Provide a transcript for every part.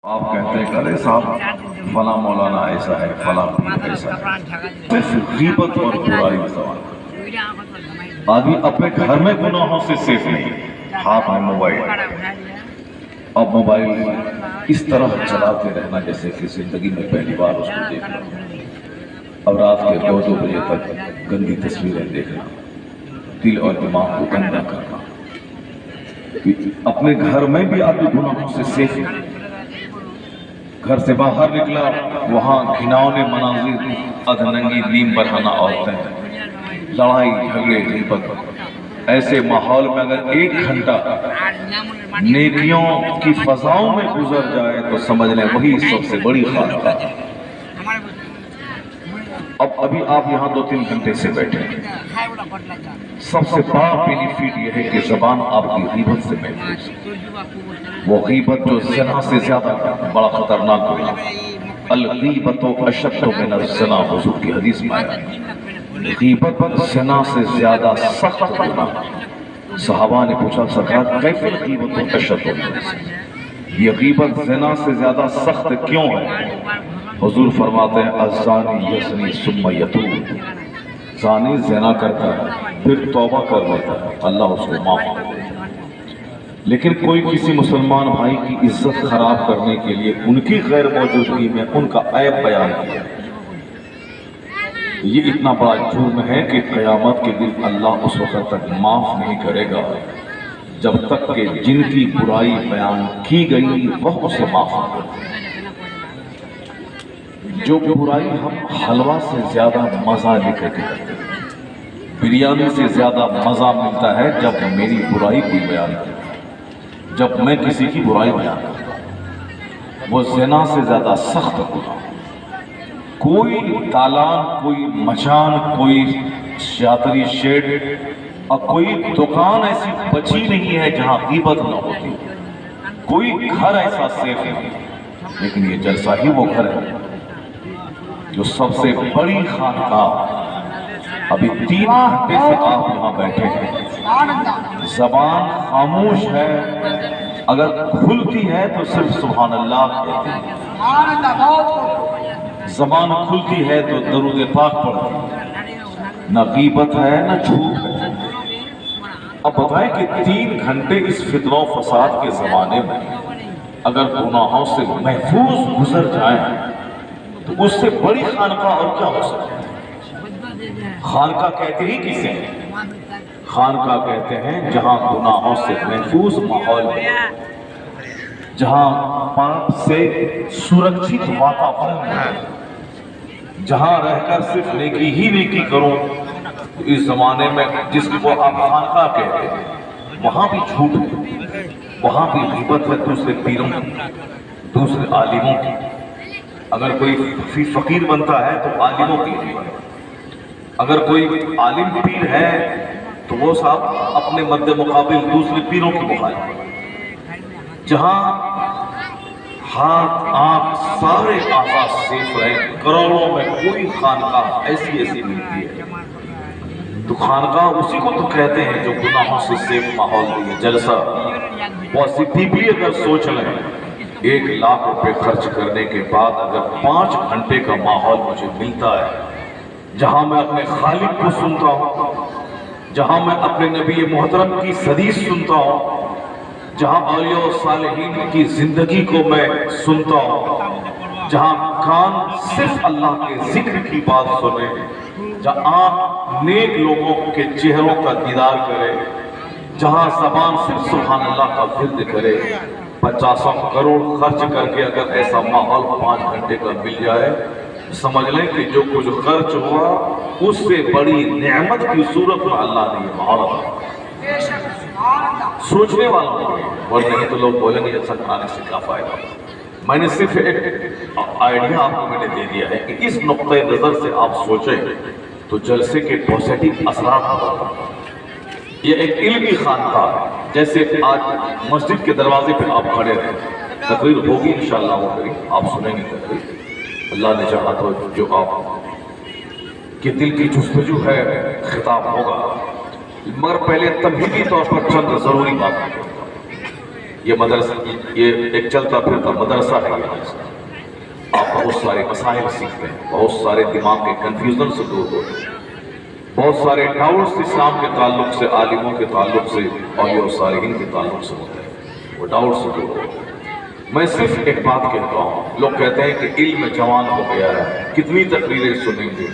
آپ کہتے ہیں کہ ارے صاحب فلاں مولانا ایسا ہے فلاں پیر ایسا ہے، صرف غیبت اور برائی سوال۔ آدمی اپنے گھر میں گناہوں سے سیف نہیں، ہاتھ میں موبائل، اب موبائل اس طرح چلاتے رہنا جیسے کہ زندگی میں پہلی بار اس کو دیکھ رہا ہوں، اب رات کے 2 بجے تک گندی تصویریں دیکھنا، دل اور دماغ کو گندا کرنا۔ اپنے گھر میں بھی آدمی گناہوں سے سیف نہیں، گھر سے باہر نکلا وہاں گھناؤنے مناظر، ادھننگی نیم برہنہ عورتیں، لڑائی جھگڑے غیبت۔ ایسے ماحول میں اگر 1 گھنٹہ نیکیوں کی فضاؤں میں گزر جائے تو سمجھ لیں وہی سب سے بڑی خانقاہ ہے۔ اب ابھی آپ یہاں 2-3 گھنٹے سے بیٹھے ہیں، سب سے بڑا بینیفٹ یہ ہے کہ زبان آپ کی غیبت سے محفوظ ہے۔ وہ غیبت جو زنا سے زیادہ بڑا خطرناک ہوئی، الغیبت اشد من الزنا، حضور کی حدیث میں آیا غیبت زنا سے زیادہ سخت گناہ۔ صحابہ نے پوچھا سرکار کیف الغیبت اشد من الزنا، یہ غیبت زنا سے زیادہ سخت کیوں ہے؟ حضور فرماتے ہیں الزانی یزنی ثم یتوب، زانی زنا کرتا ہے پھر توبہ کر لیتا ہے، اللہ اس کو معاف کر دیتا ہے۔ لیکن کوئی کسی مسلمان بھائی کی عزت خراب کرنے کے لیے ان کی غیر موجودگی میں ان کا عیب بیان کیا، یہ اتنا بڑا جرم ہے کہ قیامت کے دن اللہ اس وقت تک معاف نہیں کرے گا جب تک کہ جن کی برائی بیان کی گئی وہ اسے معاف نہ کرے۔ جو برائی ہم حلوہ سے زیادہ مزہ لے کر کے کرتے ہیں، بریانی سے زیادہ مزہ ملتا ہے جب میری برائی کوئی بیان کرتا ہے، جب میں کسی کی برائی بیان کرتا ہوں، وہ زنا سے زیادہ سخت گناہ۔ کوئی دالان، کوئی مچان، کوئی شاطری شیڈ اور کوئی دکان ایسی بچی نہیں ہے جہاں غیبت نہ ہوتی، کوئی گھر ایسا سیف نہیں، لیکن یہ جلسہ ہی وہ گھر ہے جو سب سے بڑی خانقاہ۔ ابھی 3 گھنٹے سے آپ یہاں بیٹھے ہیں، زبان خاموش ہے، اگر کھلتی ہے تو صرف سبحان اللہ کہتے ہیں، زبان کھلتی ہے تو درود پاک پڑھتی ہے، نہ غیبت ہے نہ جھوٹ ہے۔ اب بتائیں کہ 3 گھنٹے اس فتنہ و فساد کے زمانے میں اگر گناہوں سے محفوظ گزر جائیں تو اس سے بڑی خانقاہ اور کیا ہو سکتا ہے؟ خانقاہ کہتے ہی کسے ہیں؟ خانقاہ کہتے ہیں جہاں گناہوں سے محفوظ ماحول ہے، جہاں پاپ سے سرکشت واتاورن ہے، جہاں رہ کر صرف نیکی ہی نیکی کروں۔ تو اس زمانے میں جس کو آپ خانقاہ کہتے ہیں وہاں بھی جھوٹ ہے، وہاں بھی غیبت ہے دوسرے پیروں کی، دوسرے عالموں کی۔ اگر کوئی فقیر بنتا ہے تو عالموں کی غیبت، اگر کوئی عالم پیر ہے تو وہ صاحب اپنے مد مقابل دوسرے پیروں کی مخالفت۔ جہاں ہاتھ آنکھ سارے اعضاء سیف رہے، کروڑوں میں کوئی خانقاہ ایسی ملتی ہے، تو خانقاہ اسی کو تو کہتے ہیں جو گناہوں سے سیف ماحول دیے۔ جلسہ پازیٹیولی اگر سوچ لیں، 1 لاکھ روپے خرچ کرنے کے بعد اگر 5 گھنٹے کا ماحول مجھے ملتا ہے جہاں میں اپنے خالق کو سنتا ہوں، جہاں میں اپنے نبی محترم کی حدیث سنتا ہوں، جہاں اولیاء و صالحین کی زندگی کو میں سنتا ہوں، جہاں کان صرف اللہ کے ذکر کی بات سنے، جہاں آنکھ نیک لوگوں کے چہروں کا دیدار کرے، جہاں زبان صرف سبحان اللہ کا ورد کرے، 50 کروڑ خرچ کر کے اگر ایسا ماحول 5 گھنٹے کا مل جائے، سمجھ لیں کہ جو کچھ خرچ ہوا اس سے بڑی نعمت کی صورت میں اللہ نے یہ ماحول دیا۔ سوچنے والوں کو، اور نہیں تو لوگ بولیں گے جلسہ کرانے سے کیا فائدہ۔ میں نے صرف ایک آئیڈیا آپ کو میں نے دے دیا ہے کہ اس نقطۂ نظر سے آپ سوچیں تو جلسے کے پازیٹیو اثرات ہوگا۔ یہ ایک علمی خانقاہ ہے، جیسے آج مسجد کے دروازے پہ آپ کھڑے رہیں، تقریر ہوگی انشاءاللہ وہ قریب آپ سنیں گے تقریر، اللہ نے چاہا تو جو آپ کے دل کی جستجو ہے خطاب ہوگا، مگر پہلے تمہیدی طور پر چند ضروری باتیں۔ یہ مدرسہ، یہ ایک چلتا پھرتا مدرسہ ہے یہاں سے آپ بہت سارے مسائل سیکھتے ہیں، بہت سارے دماغ کے کنفیوژن سے دور ہوتے ہیں، بہت سارے ڈاؤٹس اسلام کے تعلق سے، عالموں کے تعلق سے، اولیاء و صالحین کے تعلق سے ہوتے ہیں، وہ ڈاؤٹ سے دور ہوتے ہیں۔ میں صرف ایک بات کہتا ہوں، لوگ کہتے ہیں کہ علم جوان ہو گیا ہے، کتنی تقریریں سنیں گے،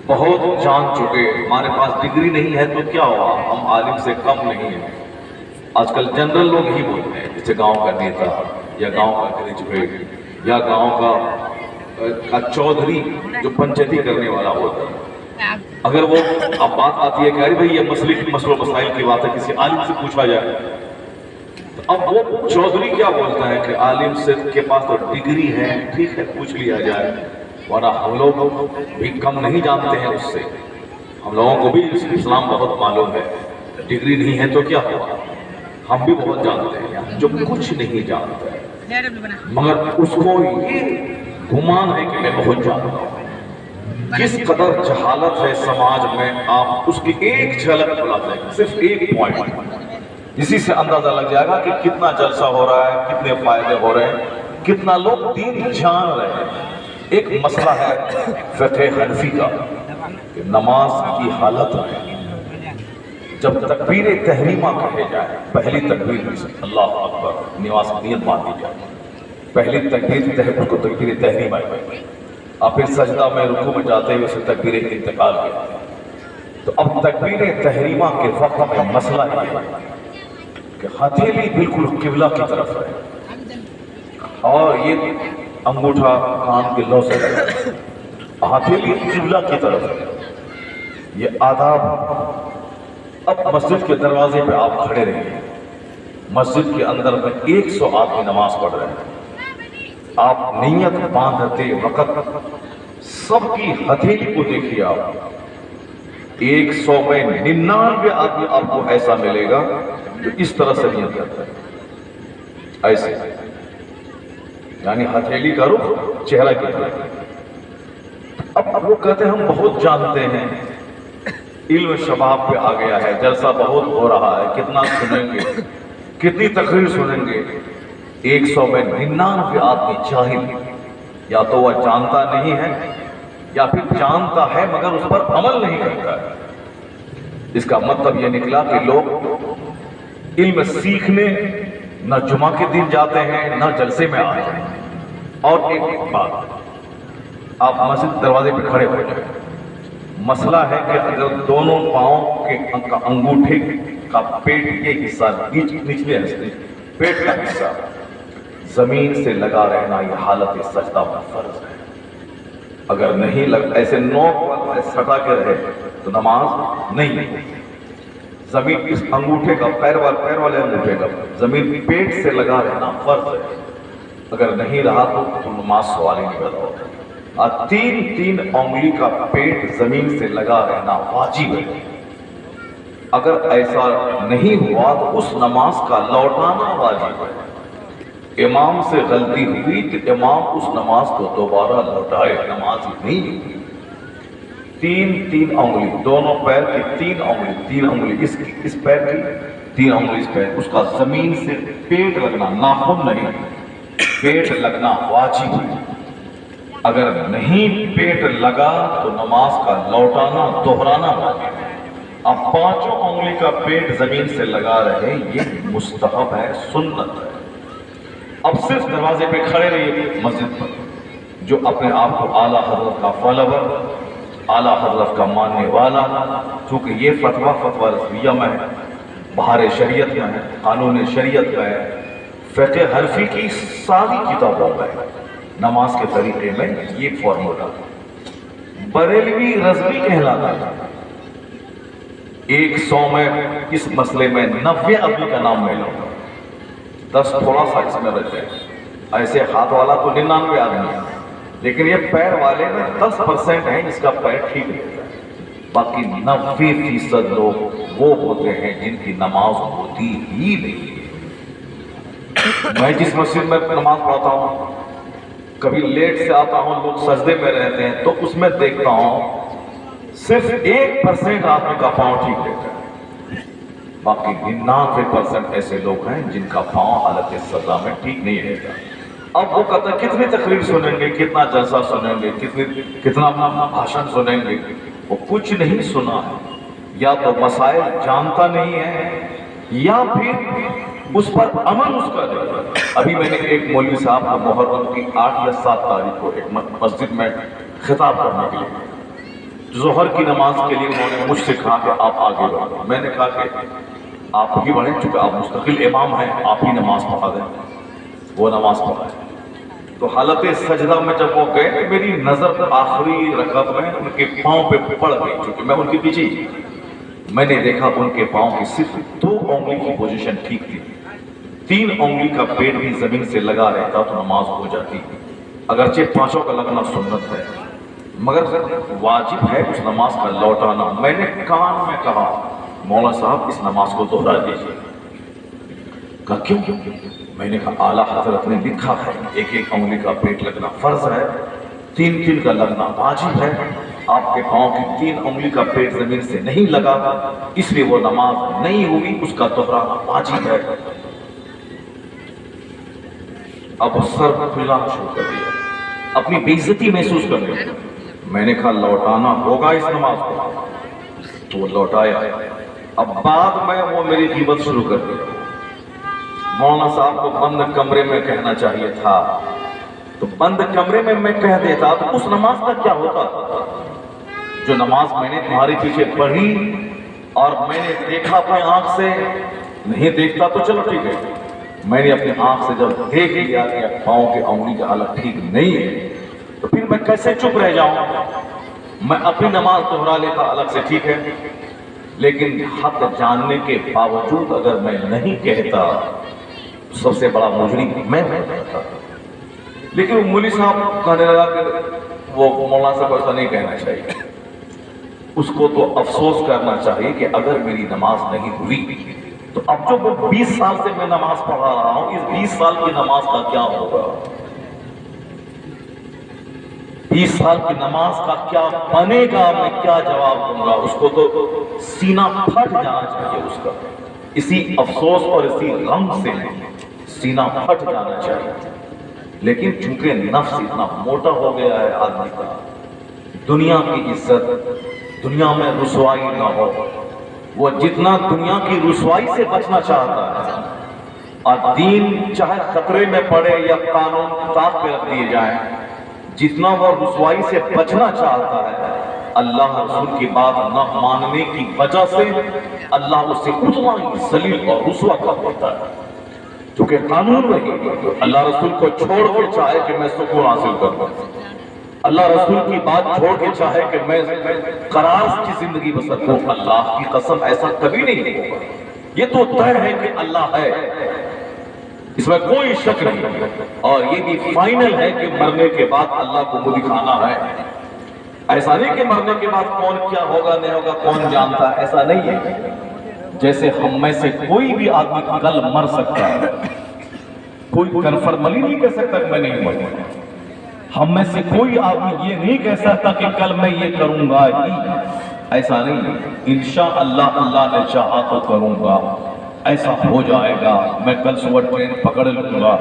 بہت جان چکے، ہمارے پاس ڈگری نہیں ہے تو کیا ہوا، ہم عالم سے کم نہیں ہیں۔ آج کل جنرل لوگ ہی بولتے ہیں، جیسے گاؤں کا نیتا یا گاؤں کا گریجویٹ یا گاؤں کا چودھری جو پنچیتی کرنے والا ہوتا ہے، اگر وہ اب بات آتی ہے کہ ارے بھائی یہ مسئلہ مسائل کی بات ہے، کسی عالم سے پوچھا جائے، اب وہ چودھری کیا بولتا ہے کہ عالم سے کے پاس تو ڈگری ہے، ٹھیک ہے پوچھ لیا جائے، ورنہ ہم لوگ بھی کم نہیں جانتے ہیں اس سے، ہم لوگوں کو بھی اسلام بہت معلوم ہے، ڈگری نہیں ہے تو کیا ہوا، ہم بھی بہت جانتے ہیں جو کچھ نہیں جانتے ہیں، مگر اس کو یہ گمان ہے کہ میں بہت جانتا ہوں۔ کس قدر جہالت ہے سماج میں، آپ اس کی ایک جھلک بلا دیں، صرف ایک پوائنٹ، اسی سے اندازہ لگ جائے گا کہ کتنا جلسہ ہو رہا ہے، کتنے فائدے ہو رہے ہیں، کتنا لوگ دین جان رہے ہیں۔ ایک مسئلہ ہے فقہ حنفی کا کہ نماز کی حالت میں جب تکبیر تحریمہ کہے جائے، پہلی تکبیر میں سے اللہ اکبر نماز کی نیت باندھی جائے، پہلی تکبیر کو تکبیر تحریمہ ہے، آپ پھر سجدہ میں رکوع میں جاتے ہیں اسے تکبیر انتقال کیا، تو اب تکبیر تحریمہ کے وقت میں مسئلہ یہ ہے کہ ہتھیلی بالکل قبلہ کی طرف ہے اور یہ انگوٹھا کان کے لو سے ہتھیلی قبلہ کی طرف ہے، یہ آداب۔ اب مسجد کے دروازے پہ آپ کھڑے رہیں، مسجد کے اندر میں 100 آدمی نماز پڑھ رہے ہیں، آپ نیت باندھتے وقت سب کی ہتھیلی کو دیکھیے، آپ 100 میں 99 آدمی آپ کو ایسا ملے گا جو اس طرح سے نیت کرتا ہے، ایسے یعنی ہتھیلی کا رخ چہرہ کی طرف۔ اب وہ کہتے ہیں ہم بہت جانتے ہیں، علم شباب پہ آ گیا ہے، جلسہ بہت ہو رہا ہے، کتنا سنیں گے، کتنی تقریر سنیں گے، 100 میں 99 آدمی جاہل، یا تو وہ جانتا نہیں ہے یا پھر جانتا ہے مگر اس پر عمل نہیں کرتا ہے۔ اس کا مطلب یہ نکلا کہ لوگ علم سیکھنے نہ جمعہ کے دن جاتے ہیں نہ جلسے میں آتے ہیں۔ اور ایک بات، آپ مسجد دروازے پہ کھڑے ہو جائیں، مسئلہ ہے کہ اگر دونوں پاؤں کے انگوٹھے کا پیٹ کے حصہ نچلے حصے پیٹ کا حصہ زمین سے لگا رہنا، یہ حالت سجدہ کا فرض ہے۔ اگر نہیں ایسے نوک پر سٹا کے رہے تو نماز نہیں ہے۔ زمین اس انگوٹھے کا پیر والے انگوٹھے کا زمین پیٹ سے لگا رہنا فرض ہے، اگر نہیں رہا تو نماز سوال ہی نہیں پیدا ہوتا۔ تین انگلی کا پیٹ زمین سے لگا رہنا واجب ہے، اگر ایسا نہیں ہوا تو اس نماز کا لوٹانا واجب ہے۔ امام سے غلطی ہوئی تو امام اس نماز کو دوبارہ لوٹائے، نماز ہی نہیں ہوئی۔ تین انگلی، دونوں پیر کی تین انگلی اس پیر کی، 3 انگلی اس پیر، اس کا زمین سے پیٹ لگنا، ناخن نہیں، پیٹ لگنا واجب ہے۔ اگر نہیں پیٹ لگا تو نماز کا لوٹانا دہرانا واجب ہے۔ اب 5 انگلی کا پیٹ زمین سے لگا رہے، یہ مستحب ہے، سنت ہے۔ اب صرف دروازے پہ کھڑے رہیے مسجد پر، جو اپنے آپ کو اعلیٰ حضرت کا فالوور، اعلیٰ حضرت کا ماننے والا، چونکہ یہ فتویٰ رضویہ میں ہے، بہار شریعت میں ہے، قانون شریعت میں ہے، فقہ حنفی کی ساری کتابوں میں ہے، نماز کے طریقے میں یہ فارمولا بریلوی رضوی کہلاتا ہے۔ 100 میں اس مسئلے میں 90 آدمی کا نام میں لوں گا، 10 تھوڑا سا اس میں رکھے، ایسے ہاتھ والا تو 99 آدمی ہے، لیکن یہ پیر والے میں 10% ہیں اس کا پیر ٹھیک رہتا ہے، باقی 90% لوگ وہ ہوتے ہیں جن کی نماز ہوتی ہی نہیں۔ میں جس مسجد میں نماز پڑھتا ہوں، کبھی لیٹ سے آتا ہوں، لوگ سجدے میں رہتے ہیں، تو اس میں دیکھتا ہوں صرف 1% آدمی کا پاؤں ٹھیک رہتا ہے، باقی 99% ایسے لوگ ہیں جن کا پاؤں حالت سزا میں ٹھیک نہیں رہتا. اب وہ کہتا ہے کتنی تقریر سنیں گے, کتنا جلسہ سنیں گے, کتنا بھاشن سنیں گے. وہ کچھ نہیں سنا ہے, یا تو مسائل جانتا نہیں ہے یا پھر اس پر عمل اس کا نہیں. ابھی میں نے ایک مولوی صاحب کو محرم کی 8 یا 7 تاریخ کو ایک مسجد میں خطاب کرنے کے لیے, ظہر کی نماز کے لیے انہوں نے مجھ سے کہا کہ آپ آگے بڑھیں. میں نے کہا کہ آپ ہی بڑھیں, چونکہ آپ مستقل امام ہیں, آپ ہی نماز پڑھا دیں. وہ نماز پڑھائے. تو حالت سجدہ میں جب وہ گئے تو میری نظر آخری رکعت میں ان کے پاؤں پہ پڑ گئی, چونکہ میں ان کے پیچھے ہی. میں نے دیکھا ان کے پاؤں کی صرف 2 انگلی کی پوزیشن ٹھیک تھی, 3 انگلی کا پیڑ بھی زمین سے لگا رہتا تو نماز ہو جاتی. اگرچہ 5 کا لگنا سنت ہے, مگر واجب ہے اس نماز کا لوٹانا. میں نے کان میں کہا مولا صاحب اس نماز کو دوہرا دیجیے. کہا کیوں؟ میں نے کہا اعلیٰ حضرت نے لکھا ہے 1 انگلی کا پیٹ لگنا فرض ہے, 3 کا لگنا واجب ہے. آپ کے پاؤں کی 3 انگلی کا پیٹ زمین سے نہیں لگا, اس لیے وہ نماز نہیں ہوئی, اس کا دوہرانا واجب ہے. اب سر پھلانا شروع کر دیا, اپنی بے عزتی محسوس کر دیا. میں نے کہا لوٹانا ہوگا اس نماز کو, تو وہ لوٹایا. اب بعد میں وہ میری غیبت شروع کر دی. مولانا صاحب کو بند کمرے میں کہنا چاہیے تھا, تو بند کمرے میں میں کہہ دیتا تو اس نماز کا کیا ہوتا. جو نماز میں نے تمہارے پیچھے پڑھی اور میں نے دیکھا اپنی آنکھ سے, نہیں دیکھتا تو چلو ٹھیک ہے, میں نے اپنی آنکھ سے جب دیکھ لیا کہ پاؤں کی انگلی کی حالت ٹھیک نہیں ہے, تو پھر میں کیسے چپ رہ جاؤں. میں اپنی نماز دوہرا لیتا الگ سے, ٹھیک ہے, لیکن حق جاننے کے باوجود اگر میں نہیں کہتا سب سے بڑا مجرم میں کہتا. لیکن وہ مولوی صاحب کہنے لگا کہ وہ مولانا صاحب ایسا نہیں کہنا چاہیے, اس کو تو افسوس کرنا چاہیے کہ اگر میری نماز نہیں ہوئی تو اب جو وہ 20 سال سے میں نماز پڑھا رہا ہوں, اس 20 سال کی نماز کا کیا ہوگا, 20 سال کی نماز کا کیا بنے گا, میں کیا جواب دوں گا. اس کو تو سینہ پھٹ جانا چاہیے اس کا, اسی افسوس اور اسی غم سے سینہ پھٹ جانا چاہیے. لیکن چونکہ نفس اتنا موٹا ہو گیا ہے آدمی کا, دنیا کی عزت, دنیا میں رسوائی نہ ہو, وہ جتنا دنیا کی رسوائی سے بچنا چاہتا ہے, اور دین چاہے خطرے میں پڑے یا قانون تاپ پہ رکھ دیے جائیں, جتنا وہ رسوائی سے بچنا چاہتا ہے, اللہ رسول کی بات نہ ماننے کی وجہ سے اللہ اسے اتنا ہی ذلیل اور رسوا کر دیتا ہے. کیونکہ قانون وہی, اللہ رسول کو چھوڑ کے چاہے کہ میں سکون حاصل کروں, اللہ رسول کی بات چھوڑ کے چاہے کہ میں قرار کی زندگی بسر کروں, اللہ کی قسم ایسا کبھی نہیں ہوگا. یہ تو طے ہے کہ اللہ ہے, اس میں کوئی شک نہیں, اور یہ بھی فائنل ہے کہ مرنے کے بعد اللہ کو منہ دکھانا ہے. ایسا نہیں کہ مرنے کے بعد کون کیا ہوگا نہیں ہوگا کون جانتا ہے, ایسا نہیں ہے. جیسے ہم میں سے کوئی بھی آدمی کل مر سکتا ہے, کوئی کنفرملی نہیں کہہ سکتا کہ میں نہیں مروں. ہم میں سے کوئی آدمی یہ نہیں کہہ سکتا کہ کل میں یہ کروں گا ہی, ایسا نہیں. انشاءاللہ اللہ نے چاہا تو کروں گا, ایسا ہو جائے گا. میں کل صبح ٹرین پکڑ لوں گا,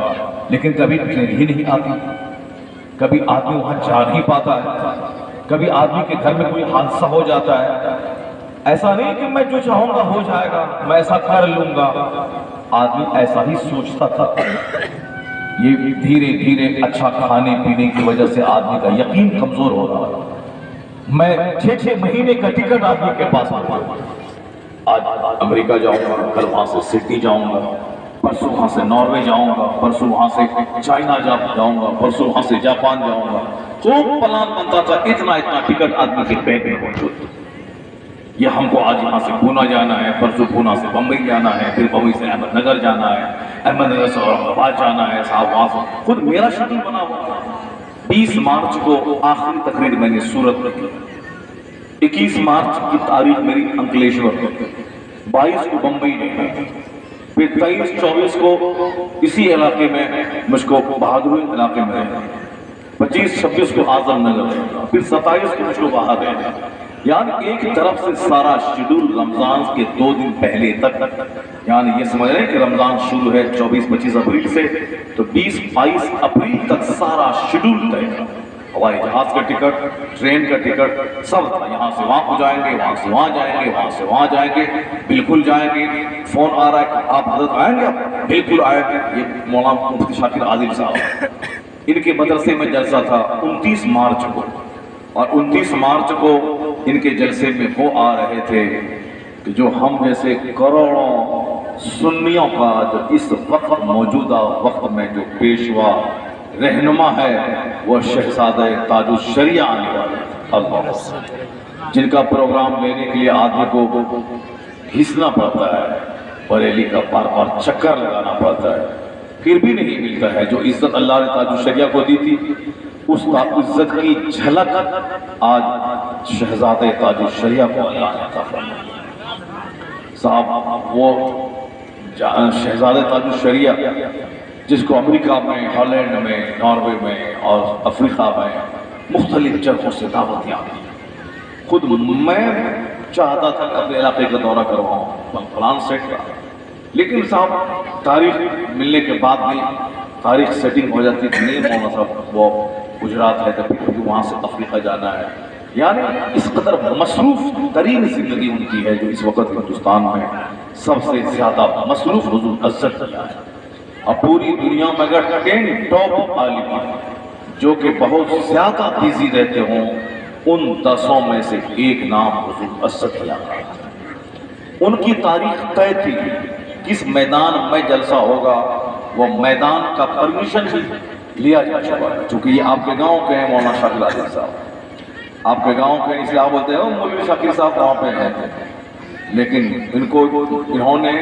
لیکن کبھی ٹرین ہی نہیں آتی, کبھی آدمی وہاں جا نہیں پاتا ہے, کبھی آدمی کے گھر میں کوئی حادثہ ہو جاتا ہے. ایسا نہیں کہ میں جو چاہوں گا ہو جائے گا, میں ایسا کر لوں گا. آدمی ایسا ہی سوچتا تھا. یہ دھیرے دھیرے اچھا کھانے پینے کی وجہ سے آدمی کا یقین کمزور ہو رہا ہے. میں 6 مہینے کا ٹکٹ آدمی کے پاس ہوں, آج امریکہ جاؤں گا, کل وہاں سے سڈنی جاؤں گا, پرسوں وہاں سے ناروے جاؤں گا, پرسوں وہاں سے چائنا جاؤں گا, پرسوں وہاں سے جاپان جاؤں گا. خوب پلان بنتا تھا, اتنا ٹکٹ آدمی کے بیگ میں موجود. یہ ہم کو آج یہاں سے پونا جانا ہے, پرسوں پونا سے بمبئی جانا ہے, پھر بمبئی سے احمد نگر جانا ہے, احمد نگر سے اورنگ آباد جانا ہے. صاحب وہاں سے خود میرا شیڈول بنا ہوا. 20 مارچ کو آخری تقریر میں نے سورت میں کی, 21 مارچ کی تاریخ میری انکلیشور, 22 کو بمبئی میں, پھر 23-24 کو اسی علاقے میں مجھ کو بہادر علاقے میں, 25-26 کو اعظم نگر, پھر 27 کو مجھ کو باہر ہے. یعنی ایک طرف سے سارا شیڈول رمضان کے 2 دن پہلے تک، یعنی یہ سمجھ رہے ہیں کہ رمضان شروع ہے 24-25 اپریل سے، تو 20-22 اپریل تک سارا شیڈول طے تھا۔ ہوائی جہاز کا ٹکٹ، ٹرین کا ٹکٹ، سب تھا۔ یہاں سے وہاں کو جائیں گے، وہاں سے وہاں جائیں گے، وہاں سے وہاں جائیں گے، بالکل جائیں گے۔ فون آ رہا ہے کہ آپ حضرت آئیں گے؟ بالکل آئیں گے۔ یہ مولانا مفتی شاکر عادل صاحب، ان کے مدرسے میں جلسہ تھا 29 مارچ کو، اور 29 مارچ کو ان کے جلسے میں وہ آ رہے تھے کہ جو ہم جیسے کروڑوں سنیوں کا جو اس وقت موجودہ وقت میں جو پیشوا رہنما ہے وہ شہزادہ تاج الشریعہ آنے والے اللہ، جن کا پروگرام لینے کے لیے آدمی کو گھسنا پڑتا ہے، بریلی کا بار بار چکر لگانا پڑتا ہے، پھر بھی نہیں ملتا ہے۔ جو عزت اللہ نے تاج الشریعہ کو دی تھی، اس عزت کی جھلک آج شہزادہ تاج الشریعہ کو اللہ نے عطا فرمائی۔ صاحب وہ شہزادہ تاج الشریعہ جس کو امریکہ میں، ہالینڈ میں، ناروے میں اور افریقہ میں مختلف جگہوں سے دعوتیں آتی ہیں، خود میں چاہتا تھا کہ اپنے علاقے کا دورہ کرواؤں، پلان سیٹ کا، لیکن صاحب تاریخ ملنے کے بعد بھی تاریخ سیٹنگ ہو جاتی تھی، نہیں مولانا صاحب وہ گجرات ہے تو پھر وہاں سے افریقہ جانا ہے، یعنی اس قدر مصروف ترین زندگی ان کی ہے جو اس وقت ہندوستان میں سب سے زیادہ مصروف حضور عزت کیا ہے۔ اب پوری دنیا میں اگر 10 ٹاپ عالم جو کہ بہت زیادہ بزی رہتے ہوں، ان 10 میں سے ایک نام حضور عزت کیا ہے۔ ان کی تاریخ طے تھی، کس میدان میں جلسہ ہوگا، وہ میدان کا پرمیشن بھی لیا جا چکا ہے، چونکہ یہ آپ کے گاؤں کے ہیں مولانا شاکر عادل صاحب، آپ کے گاؤں کے اس لیے آپ بولتے ہیں مولوی شاکر صاحب وہاں پہ ہیں، لیکن انہوں نے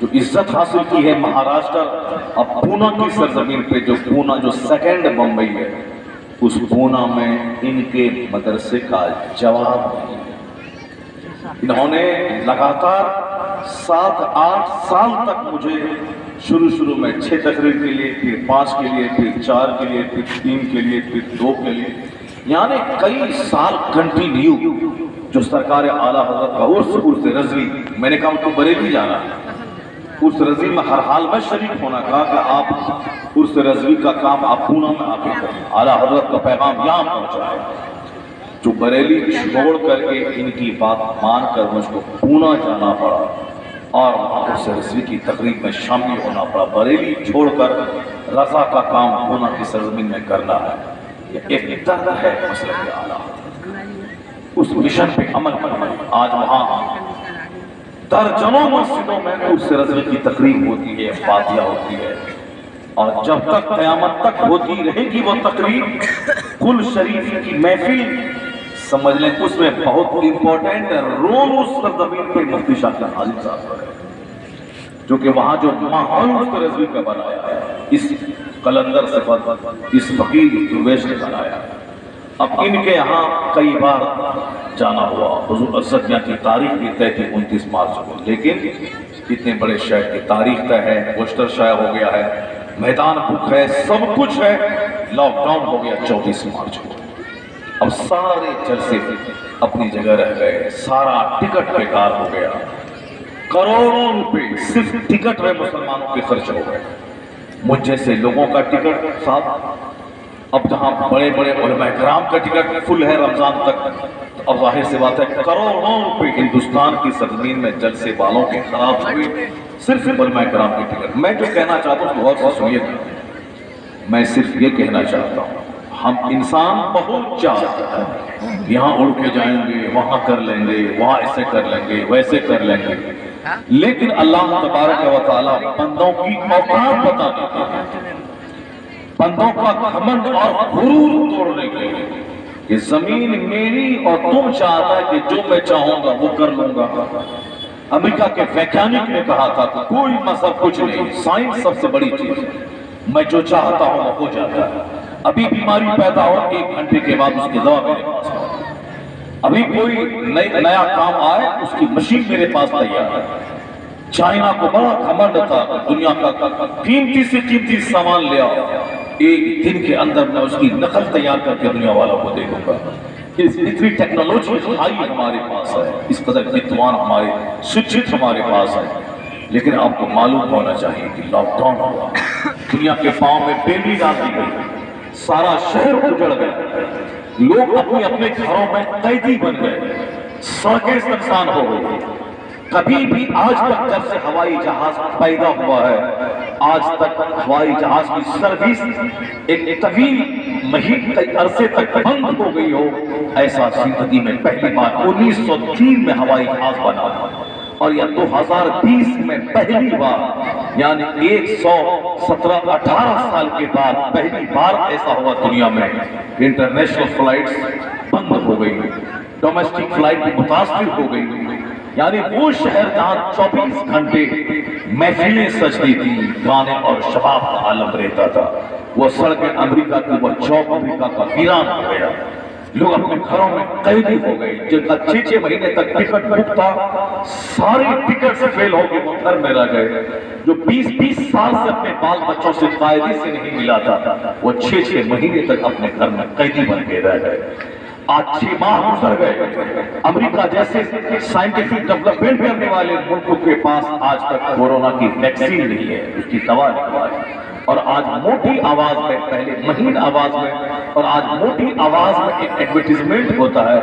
جو عزت حاصل کی ہے مہاراشٹر، اب پونا کی سرزمین پہ، جو پونا جو سیکنڈ بمبئی ہے، اس پونا میں ان کے مدرسے کا جواب نہیں۔ انہوں نے لگاتار 7-8 سال تک مجھے شروع میں 6 تقریر کے لیے، پھر 5 کے لیے، پھر 4 کے لیے، پھر 3 کے لیے، پھر 2 کے لیے، یعنی کئی سال کنٹینیو جو سرکار اعلیٰ حضرت کا عرس رضوی، میں نے کہا تو بریلی جانا ہے، عرس رضوی میں ہر حال میں شریک ہونا، کہا کہ آپ عرس رضوی کا کام آپ پونا میں آ کے کریں، اعلیٰ حضرت کا پیغام یہاں پہنچائے۔ جو بریلی چھوڑ کر کے ان کی بات مان کر مجھ کو پونا جانا پڑا اور وہاں عرس رضوی کی تقریب میں شامل ہونا پڑا، بریلی چھوڑ کر رضا کا کام پونا کی سرزمین میں کرنا ہے، یہ ایک درد ہے مسلک اعلیٰ حضرت، اس مشن پہ عمل کرنا۔ آج وہاں درجنوں مسجدوں میں عرس رضوی کی تقریب ہوتی ہے، فاتحہ ہوتی ہے، اور جب تک قیامت تک ہوتی رہے گی وہ تقریب، کل شریف کی محفل سمجھ لیں اس میں بہت امپورٹنٹ رول اس سرزمین پہ مفتی شاکر عادل صاحب کا ہے، جو کہ وہاں جو ماحول عرس رضوی کا بنایا ہے، اس قلندر صفت، اس فقیر درویش نے بنایا ہے۔ اب ان کے یہاں کئی بار جانا ہوا، حضور عزت کی تاریخ بھی طے تھی 29 مارچ کو، لیکن اتنے بڑے شہر کی تاریخ طے ہے، پوسٹر شائع ہو گیا ہے، میدان بک ہے، سب کچھ ہے، لاک ڈاؤن ہو گیا 24 مارچ کو۔ اب سارے جلسے اپنی جگہ رہ گئے، سارا ٹکٹ بیکار ہو گیا، کروڑوں روپے صرف ٹکٹ میں مسلمانوں کے خرچ ہو گئے۔ مجھ جیسے لوگوں کا ٹکٹ صاحب، اب جہاں بڑے بڑے علماء کرام کا ٹکٹ فل ہے رمضان تک، تو اب ظاہر سی بات ہے کروڑوں روپے ہندوستان کی سرزمین میں جلسے والوں کے خراب ہوئے، صرف علماء کرام کے ٹکٹ۔ میں جو کہنا چاہتا ہوں بہت سے سنیے، میں صرف یہ کہنا چاہتا ہوں، ہم انسان بہت چاہتے ہیں، یہاں اڑ کے جائیں گے، وہاں کر لیں گے، وہاں ایسے کر لیں گے، ویسے کر لیں گے، لیکن اللہ تبارک و تعالیٰ بندوں کی اوقات بتا دیتے ہیں، بندوں کا گھمنڈ اور غرور توڑنے کے لیے کہ زمین میری اور تم چاہتا ہے کہ جو میں چاہوں گا وہ کر لوں گا۔ امریکہ کے ویگیانک نے کہا تھا کہ کوئی مذہب کچھ نہیں، سائنس سب سے بڑی چیز ہے، میں جو چاہتا ہوں وہ ہو جاتا ہے۔ ابھی بیماری پیدا ہو 1 گھنٹے کے بعد اس کی دوا میرے پاس ہے، ابھی کوئی نیا کام آئے اس کی مشین میرے پاس تیار ہے۔ چائنا کو بڑا گھمنڈ تھا، دنیا کا قیمتی سے قیمتی سامان لے آؤ، 1 دن کے اندر میں اس کی نقل تیار کر کے دنیا والوں کو دے دوں گا۔ اتنی ٹیکنالوجی ہائی ہمارے پاس ہے، اس قدر وِدوان ہمارے شکھت ہمارے پاس ہے، لیکن آپ کو معلوم ہونا چاہیے کہ لاک ڈاؤن ہوا، دنیا کے پاؤں میں بیڑی ڈال دی گئی، سارا شہر اجڑ گیا، لوگ اپنے اپنے گھروں میں قیدی بن گئے، سڑکیں سنسان ہو گئی۔ کبھی بھی آج تک جب سے ہوائی جہاز پیدا ہوا ہے، آج تک ہوائی جہاز کی سروس ایک طویل مہینے کے عرصے تک بند ہو گئی ہو، ایسا زندگی میں پہلی بار 1903 میں ہوائی جہاز بنا، اور یہ 2020 میں پہلی بار، یعنی 117-18 سال کے بعد پہلی بار ایسا ہوا دنیا میں انٹرنیشنل فلائٹس بند ہو گئی، ڈومیسٹک فلائٹ متاثر ہو گئی۔ یعنی وہ شہر جہاں 24 گھنٹے محفلیں سجتی تھی، گانے اور شباب کا عالم رہتا تھا، وہ سڑکیں امریکہ کی، وہ چوک امریکہ کا ویران ہو گیا، لوگ اپنے گھروں میں قیدی ہو گئے، جن کا 6 مہینے تک ٹکٹ بک تھا، سارے ٹکٹ سے فیل ہو کے وہ گھر میں رہ گئے، جو 20 سال سے اپنے بال بچوں سے قائدی سے نہیں ملا تھا، وہ 6 مہینے تک اپنے گھر میں قیدی بن کے رہ گئے۔ آج 6 ماہ گزر گئے، امریکہ جیسے سائنٹیفک ڈیولپمنٹ کرنے والے ملکوں کے پاس آج تک کورونا کی ویکسین نہیں ہے، اس کی دوا نہیں ہے، اور آج موٹی آواز میں، پہلے مہین آواز میں، اور آج موٹی آواز میں ایک ایڈورٹائزمنٹ ہوتا ہے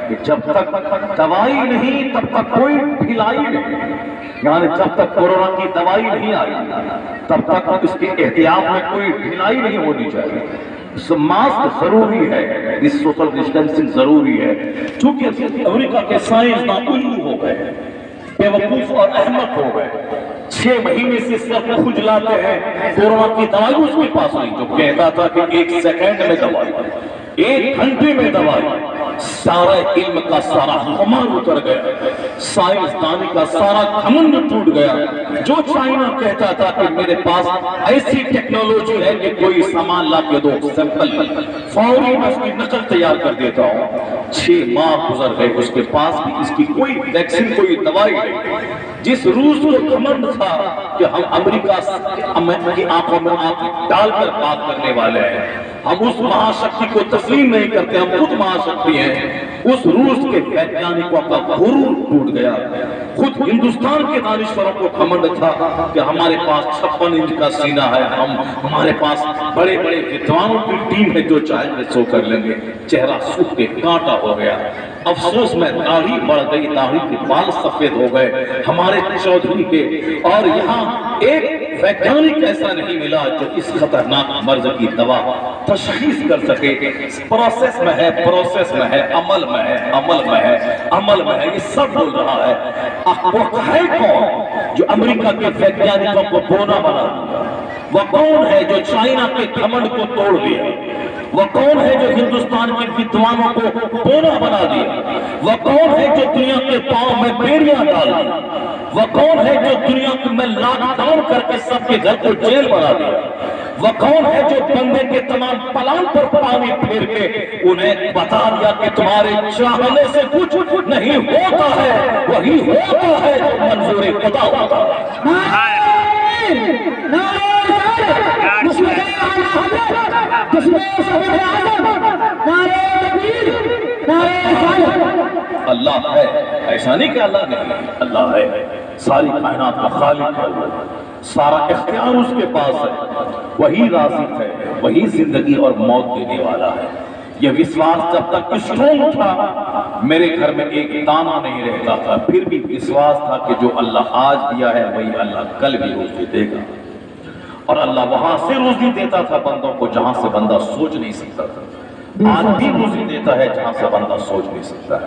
کہ جب تک دوائی نہیں تب تک کوئی ڈھلائی نہیں، یعنی جب تک کورونا کی دوائی نہیں آئی تب تک اس کے احتیاط میں کوئی ڈھلائی نہیں ہونی چاہیے۔ ماسک ضروری ہے، سوشل ڈسٹینسنگ ضروری ہے، چونکہ امریکہ کے سائنسداں الو ہو گئے، بے وقوف اور احمق ہو گئے، 6 مہینے سے سر کھجلاتے ہیں، کورونا کی دوائی اس کے پاس نہیں، جو کہتا تھا کہ 1 سیکنڈ میں دوائی، 1 گھنٹے میں دوائی، سارا علم کا سارا غمان اتر گیا، سائنسدانی کا سارا گھمنڈ ٹوٹ گیا۔ جو چائنا کہتا تھا کہ میرے پاس ایسی ٹیکنالوجی ہے کہ کوئی سامان لا کے دو، سیمپل فوری میں اس کی نقل تیار کر دیتا ہوں، 6 ماہ گزر گئے، اس کے پاس بھی اس کی کوئی ویکسین، کوئی دوائی نہیں۔ جس روس کو گھمنڈ تھا کہ ہم امریکہ کی آنکھوں میں آنکھ ڈال کر بات کرنے والے ہیں، ہم اس مہاشکتی کو تسلیم نہیں کرتے، ہم خود مہاشکتی ہیں، اس روس کے ویجانکوں کا غرور ٹوٹ گیا۔ خود ہندوستان کے دانشوروں کو گھمنڈ تھا کہ ہمارے پاس 56 انچ کا سینہ ہے، ہمارے پاس بڑے بڑے وِدوانوں کی ٹیم ہے، جو چاہیں گے سو کر لیں گے، چہرہ سوکھ کے کانٹا ہو گیا۔ افسوس میں داڑھی بڑھ گئی، داڑھی کے بال سفید ہو گئے ہمارے چودھری کے، اور یہاں ایک ویجانک ایسا نہیں ملا جو اس خطرناک مرض کی دوا تشخیص کر سکے۔ پروسیس میں ہے، پروسیس میں ہے، عمل میں ہے، عمل میں ہے، عمل میں ہے، یہ سب بول رہا ہے۔ وہ ہے کون جو امریکہ کے ویجانکوں کو بونا بنا دیا؟ وہ کون ہے جو چائنا کے گھمنڈ کو توڑ دیا؟ وہ کون ہے جو ہندوستان کے وِدوانوں کو بونا بنا دیا؟ وہ کون ہے جو دنیا کے پاؤں میں بیڑیاں ڈال دیا؟ وہ کون ہے جو دنیا میں لاک ڈاؤن کر کے سب کے گھر کو جیل بنا دیا؟ وہ کون ہے جو بندے کے تمام پلان پر پانی پھیر کے انہیں بتا دیا کہ تمہارے چاہنے سے کچھ نہیں ہوتا ہے، وہی ہوتا ہے جو منظور خدا ہوتا ہے۔ اللہ ہے، ایسا نہیں کہ اللہ نہیں، اللہ ہے، ساری کائنات کا خالق ہے، سارا اختیار اس کے پاس ہے، وہی رازق ہے، وہی زندگی اور موت دینے والا ہے۔ یہ وشواس جب تک اسٹرونگ تھا، میرے گھر میں ایک دانہ نہیں رہتا تھا، پھر بھی وشواس تھا کہ جو اللہ آج دیا ہے وہی اللہ کل بھی روزی دے گا، اور اللہ وہاں سے روزی دیتا تھا بندوں کو جہاں سے بندہ سوچ نہیں سکتا تھا، آج بھی روزی دیتا ہے جہاں سے بندہ سوچ نہیں سکتا ہے۔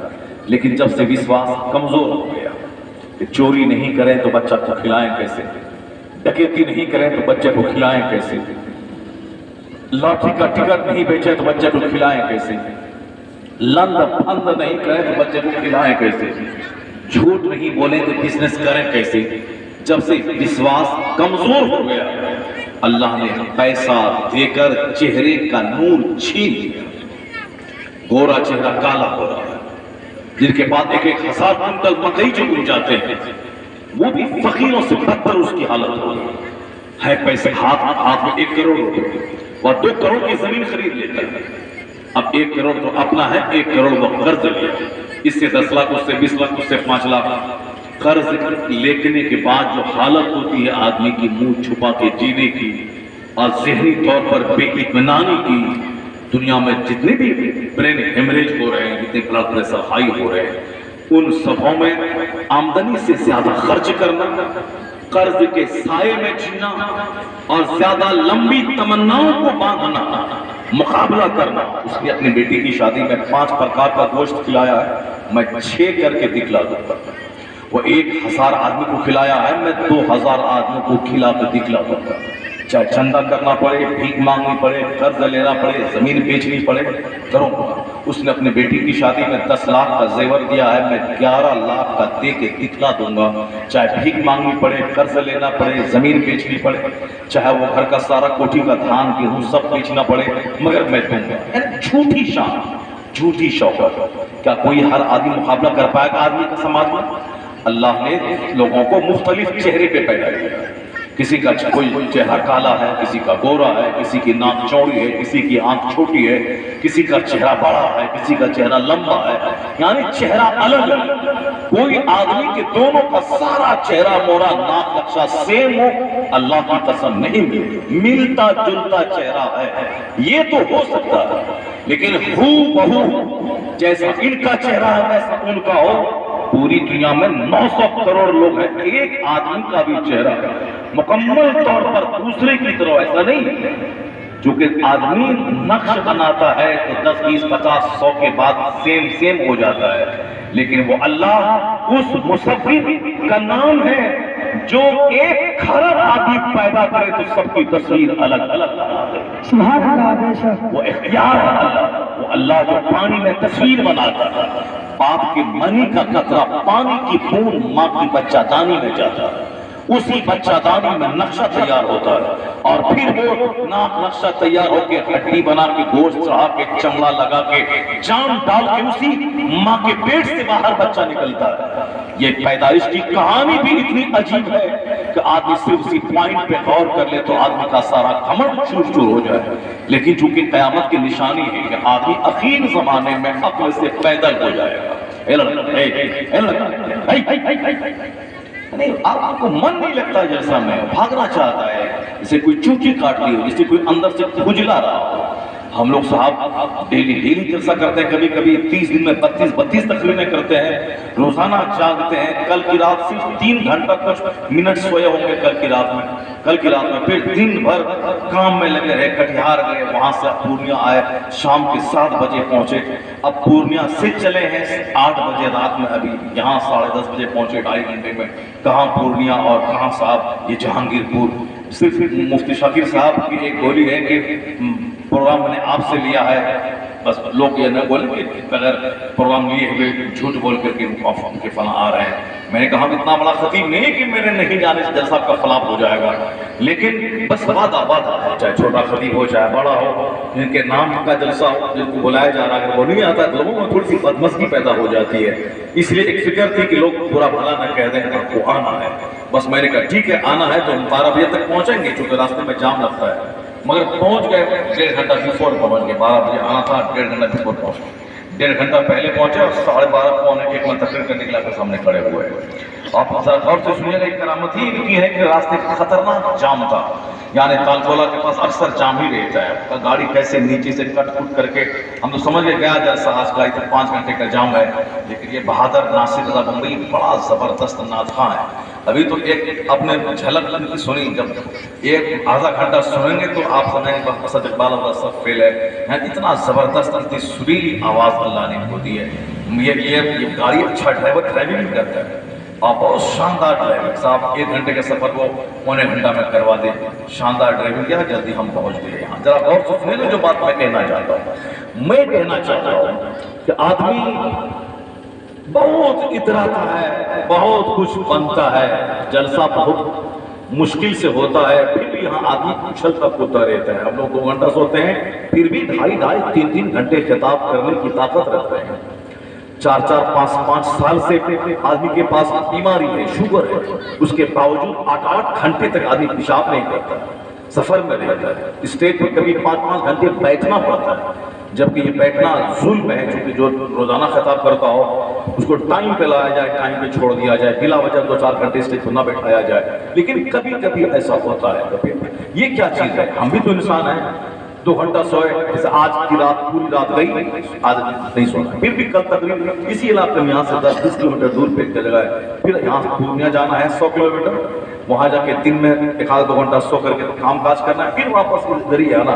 لیکن جب سے وشواس کمزور ہو گیا کہ چوری نہیں کریں تو بچہ کو کھلائیں کیسے، ڈکیتی نہیں کریں تو بچے کو کھلائیں کیسے، لاٹری کا ٹکٹ نہیں بیچیں تو بچے کو کھلائیں کیسے، لند پھند نہیں کریں تو بچے کو کھلائیں کیسے، جھوٹ نہیں بولیں تو بزنس کریں کیسے۔ جب سے وشواس کمزور ہو گیا، اللہ نے پیسہ دے کر چہرے کا نور چھین لیا، گورا چہرہ کالا ہو رہا ہے، جن کے بعد 1000 کنٹل مکئی جو اگ جاتے ہیں وہ بھی فقیروں سے بدتر اس کی حالت ہو ہے۔ پیسے ہاتھ میں 1 کروڑ روپے اور 2 کروڑ کی زمین خرید لیتا ہے، اب 1 کروڑ تو اپنا ہے، 1 کروڑ وہ قرض لیا، اس سے 10 لاکھ، اس سے 20 لاکھ، اس سے 5 لاکھ قرض لینے کے بعد جو حالت ہوتی ہے آدمی کی منہ چھپا کے جینے کی اور ذہنی طور پر بے اطمینانی کی، دنیا میں جتنے بھی برین ہیمریج ہو رہے ہیں، جتنے بلڈ پریشر ہائی ہو رہے ہیں، ان سبوں میں آمدنی سے زیادہ خرچ کرنا، قرض کے سائے میں جینا اور زیادہ لمبی تمناؤں کو باندھنا، مقابلہ کرنا۔ اس نے اپنی بیٹی کی شادی میں 5 پرکار کا گوشت کھلایا ہے، میں 6 کر کے دکھلا دوں گا۔ وہ 1000 آدمی کو کھلایا ہے، میں 2000 آدمیوں کو کھلا کے دکھلا دوں گا۔ چاہے چندہ کرنا پڑے، بھیک مانگنی پڑے، قرض لینا پڑے، زمین بیچنی پڑے، کروں گا۔ اس نے اپنی بیٹی کی شادی میں 10 لاکھ کا زیور دیا ہے، میں 11 لاکھ کا دے کے دکھلا دوں گا۔ چاہے بھیک مانگنی پڑے، قرض لینا پڑے، زمین بیچنی پڑے، چاہے وہ گھر کا سارا کوٹھی کا دھان گیہوں سب بیچنا پڑے، مگر میں دوں گا۔ یعنی جھوٹی شان، جھوٹی شوقت۔ کیا کوئی ہر آدمی مقابلہ کر پائے گا آدمی کا سماج میں؟ اللہ نے لوگوں کو مختلف چہرے پہ پیدا کیا۔ کسی کا کوئی چہرہ کالا ہے، کسی کا گورا ہے، کسی کی ناک چوڑی ہے، کسی کی آنکھ چھوٹی ہے، کسی کا چہرہ بڑا ہے، کسی کا چہرہ لمبا ہے، یعنی چہرہ الگ ہے۔ کوئی آدمی کے دونوں کا سارا چہرہ مورا ناک نقشہ سیم ہو، اللہ کی قسم نہیں ملتا جلتا چہرہ ہے۔ یہ تو ہو سکتا ہے، لیکن ہو بہو جیسا ان کا چہرہ ہے ویسا ان کا ہو، پوری دنیا میں 900 کروڑ لوگ ہیں، ایک آدمی کا بھی چہرہ مکمل طور پر دوسرے کی طرح ایسا نہیں ہے۔ چونکہ آدمی نقش بناتا ہے تو 10 20 50 100 کے بعد سیم ہو جاتا ہے، لیکن وہ اللہ اس مصور کا نام ہے جو 1 کھرب آدمی پیدا کرے تو سب کی تصویر الگ الگ بنا دے۔ سبحان اللہ، بے شک وہ اختیار ہے اللہ، وہ اللہ جو پانی میں تصویر بناتا ہے، باپ کے منی کا قطرہ پانی کی بوند ماں کی بچہ دانی میں جاتا ہے، اسی بچہ دانی میں نقشہ تیار ہوتا ہے، اور پھر وہ نقشہ تیار ہو کے ہڈی بنا کے گوشت چڑھا کے چمڑا لگا کے جان ڈال کے اسی ماں کے پیٹ سے باہر بچہ نکلتا ہے۔ یہ پیدائش کی کہانی بھی اتنی عجیب ہے کہ آدمی صرف اسی پوائنٹ پہ غور کر لے تو آدمی کا سارا گھمنڈ چور چور ہو جائے۔ لیکن چونکہ قیامت کی نشانی ہے کہ آدمی اخیر زمانے میں عقل سے پیدل ہو جائے گا۔ آپ کو من نہیں لگتا جیسا میں، بھاگنا چاہتا ہے، جسے کوئی چوٹی کاٹ لی ہو، جسے کوئی اندر سے کھجلا رہا ہو۔ ہم لوگ صاحب ڈیلی جلسہ کرتے ہیں، کبھی کبھی 30 دن میں 32 تقریریں کرتے ہیں، روزانہ جاگتے ہیں۔ کل کی رات صرف 3 گھنٹہ کچھ منٹ سوئے ہوں گے کل کی رات میں، پھر دن بھر کام میں لگے رہے، کٹیہار گئے، وہاں سے پورنیہ آئے، شام کے 7 بجے پہنچے، اب پورنیہ سے چلے ہیں 8 بجے رات میں، ابھی یہاں 10:30 بجے پہنچے، 2.5 گھنٹے میں کہاں پورنیہ اور کہاں صاحب یہ جہانگیر پور۔ صرف مفتی شاکر صاحب کی ایک گولی ہے کہ پروگرام میں نے آپ سے لیا ہے، بس لوگ یہ نہ بولیں کہ بغیر پروگرام لیے ہوئے جھوٹ بول کر کے فلاں آ رہے ہیں۔ میں نے کہا اتنا بڑا خطیب نہیں کہ میرے نہیں جانے سے جلسہ کا فلاپ ہو جائے گا، لیکن بس وعدہ ہے، چاہے چھوٹا خطیب ہو چاہے بڑا ہو، جن کے نام کا جلسہ ہو، جن کو بلایا جا رہا ہے وہ نہیں آتا، لوگوں میں تھوڑی سی بدمزگی پیدا ہو جاتی ہے۔ اس لیے ایک فکر تھی کہ لوگ برا بھلا نہ کہہ دیں آپ کو آنا ہے، بس میں نے کہا ٹھیک ہے آنا ہے تو ہم 12 بجے تک پہنچیں گے، چونکہ راستے میں جام لگتا ہے، مگر پہنچ گئے 1.5 گھنٹہ بیفور پہنچ گئے۔ 12 بجے آنا تھا، 1.5 گھنٹہ بیفور پہنچ گئے، 1.5 گھنٹہ پہلے پہنچے اور 12:30 پونے 1 میں تقریر کرنے کے لیے آپ کے سامنے کھڑے ہوئے۔ آپ غور سے سنیے گا، ایک کرامت ہی ان کی ہے کہ راستے خطرناک جام تھا، یعنی تالکولہ کے پاس اکثر جام ہی رہتا ہے، گاڑی کیسے نیچے سے کٹ کٹ کر کے ہم تو سمجھ گیا جیسا آج کا 5 گھنٹے کا جام ہے، لیکن یہ بہادر ناصر رضا بمبئی بڑا زبردست نعت خواں ہے۔ ابھی تو ایک اپنے جھلک سنی، جب 1 آدھا گھنٹہ سنیں گے تو آپ سمجھیں گے بس اقبال اللہ سب فیل ہے، یعنی اتنا زبردست اتنی سریلی آواز اللہ نے کو دی ہے۔ یہ گاڑی اچھا ڈرائیونگ کرتا ہے اور بہت شاندار ڈرائیونگ، صاحب 1 گھنٹے کے سفر کو پونے گھنٹہ میں کروا دے، شاندار ڈرائیونگ کیا، جلدی ہم پہنچ گئے یہاں۔ ذرا غور سے سنیں جو بات میں کہنا چاہتا ہوں کہ آدمی بہت اتراتا ہے، بہت کچھ بنتا ہے، جلسہ بہت مشکل سے ہوتا ہے، پھر بھی یہاں آدمی اچھلتا کودتا رہتا ہے۔ ہم لوگ 2 گھنٹہ سوتے ہیں، پھر بھی 2.5 3 گھنٹے خطاب کرنے کی طاقت رکھتے ہیں۔ 4 5 سال سے آدمی کے پاس بیماری ہے، شوگر ہے، اس کے باوجود 8 گھنٹے تک آدمی پیشاب نہیں کرتا، سفر میں رہتا ہے، اسٹیج پر کبھی 5 گھنٹے بیٹھنا پڑتا ہے، جبکہ یہ بیٹھنا ظلم ہے، چونکہ جو روزانہ خطاب کرتا ہو اس کو ٹائم پہ لایا جائے، ٹائم پہ چھوڑ دیا جائے، بلا وجہ 2-4 گھنٹے اسٹیج پہ نہ بیٹھایا جائے. لیکن کبھی کبھی ایسا ہوتا ہے. کبھی یہ کیا چیز ہے؟ ہم بھی تو انسان ہیں. 2 گھنٹہ سوئے، جیسے آج کی رات پوری رات گئی، آج نہیں سونا. پھر بھی کل تقریباً اسی علاقے میں یہاں سے 10-20 کلومیٹر دور پہ ایک جگہ ہے، پھر یہاں سے پورنیہ جانا ہے 100 کلومیٹر، وہاں جا کے دن میں 1-2 گھنٹہ سو کر کے کام کاج کرنا ہے، پھر واپس ادھر ہی آنا.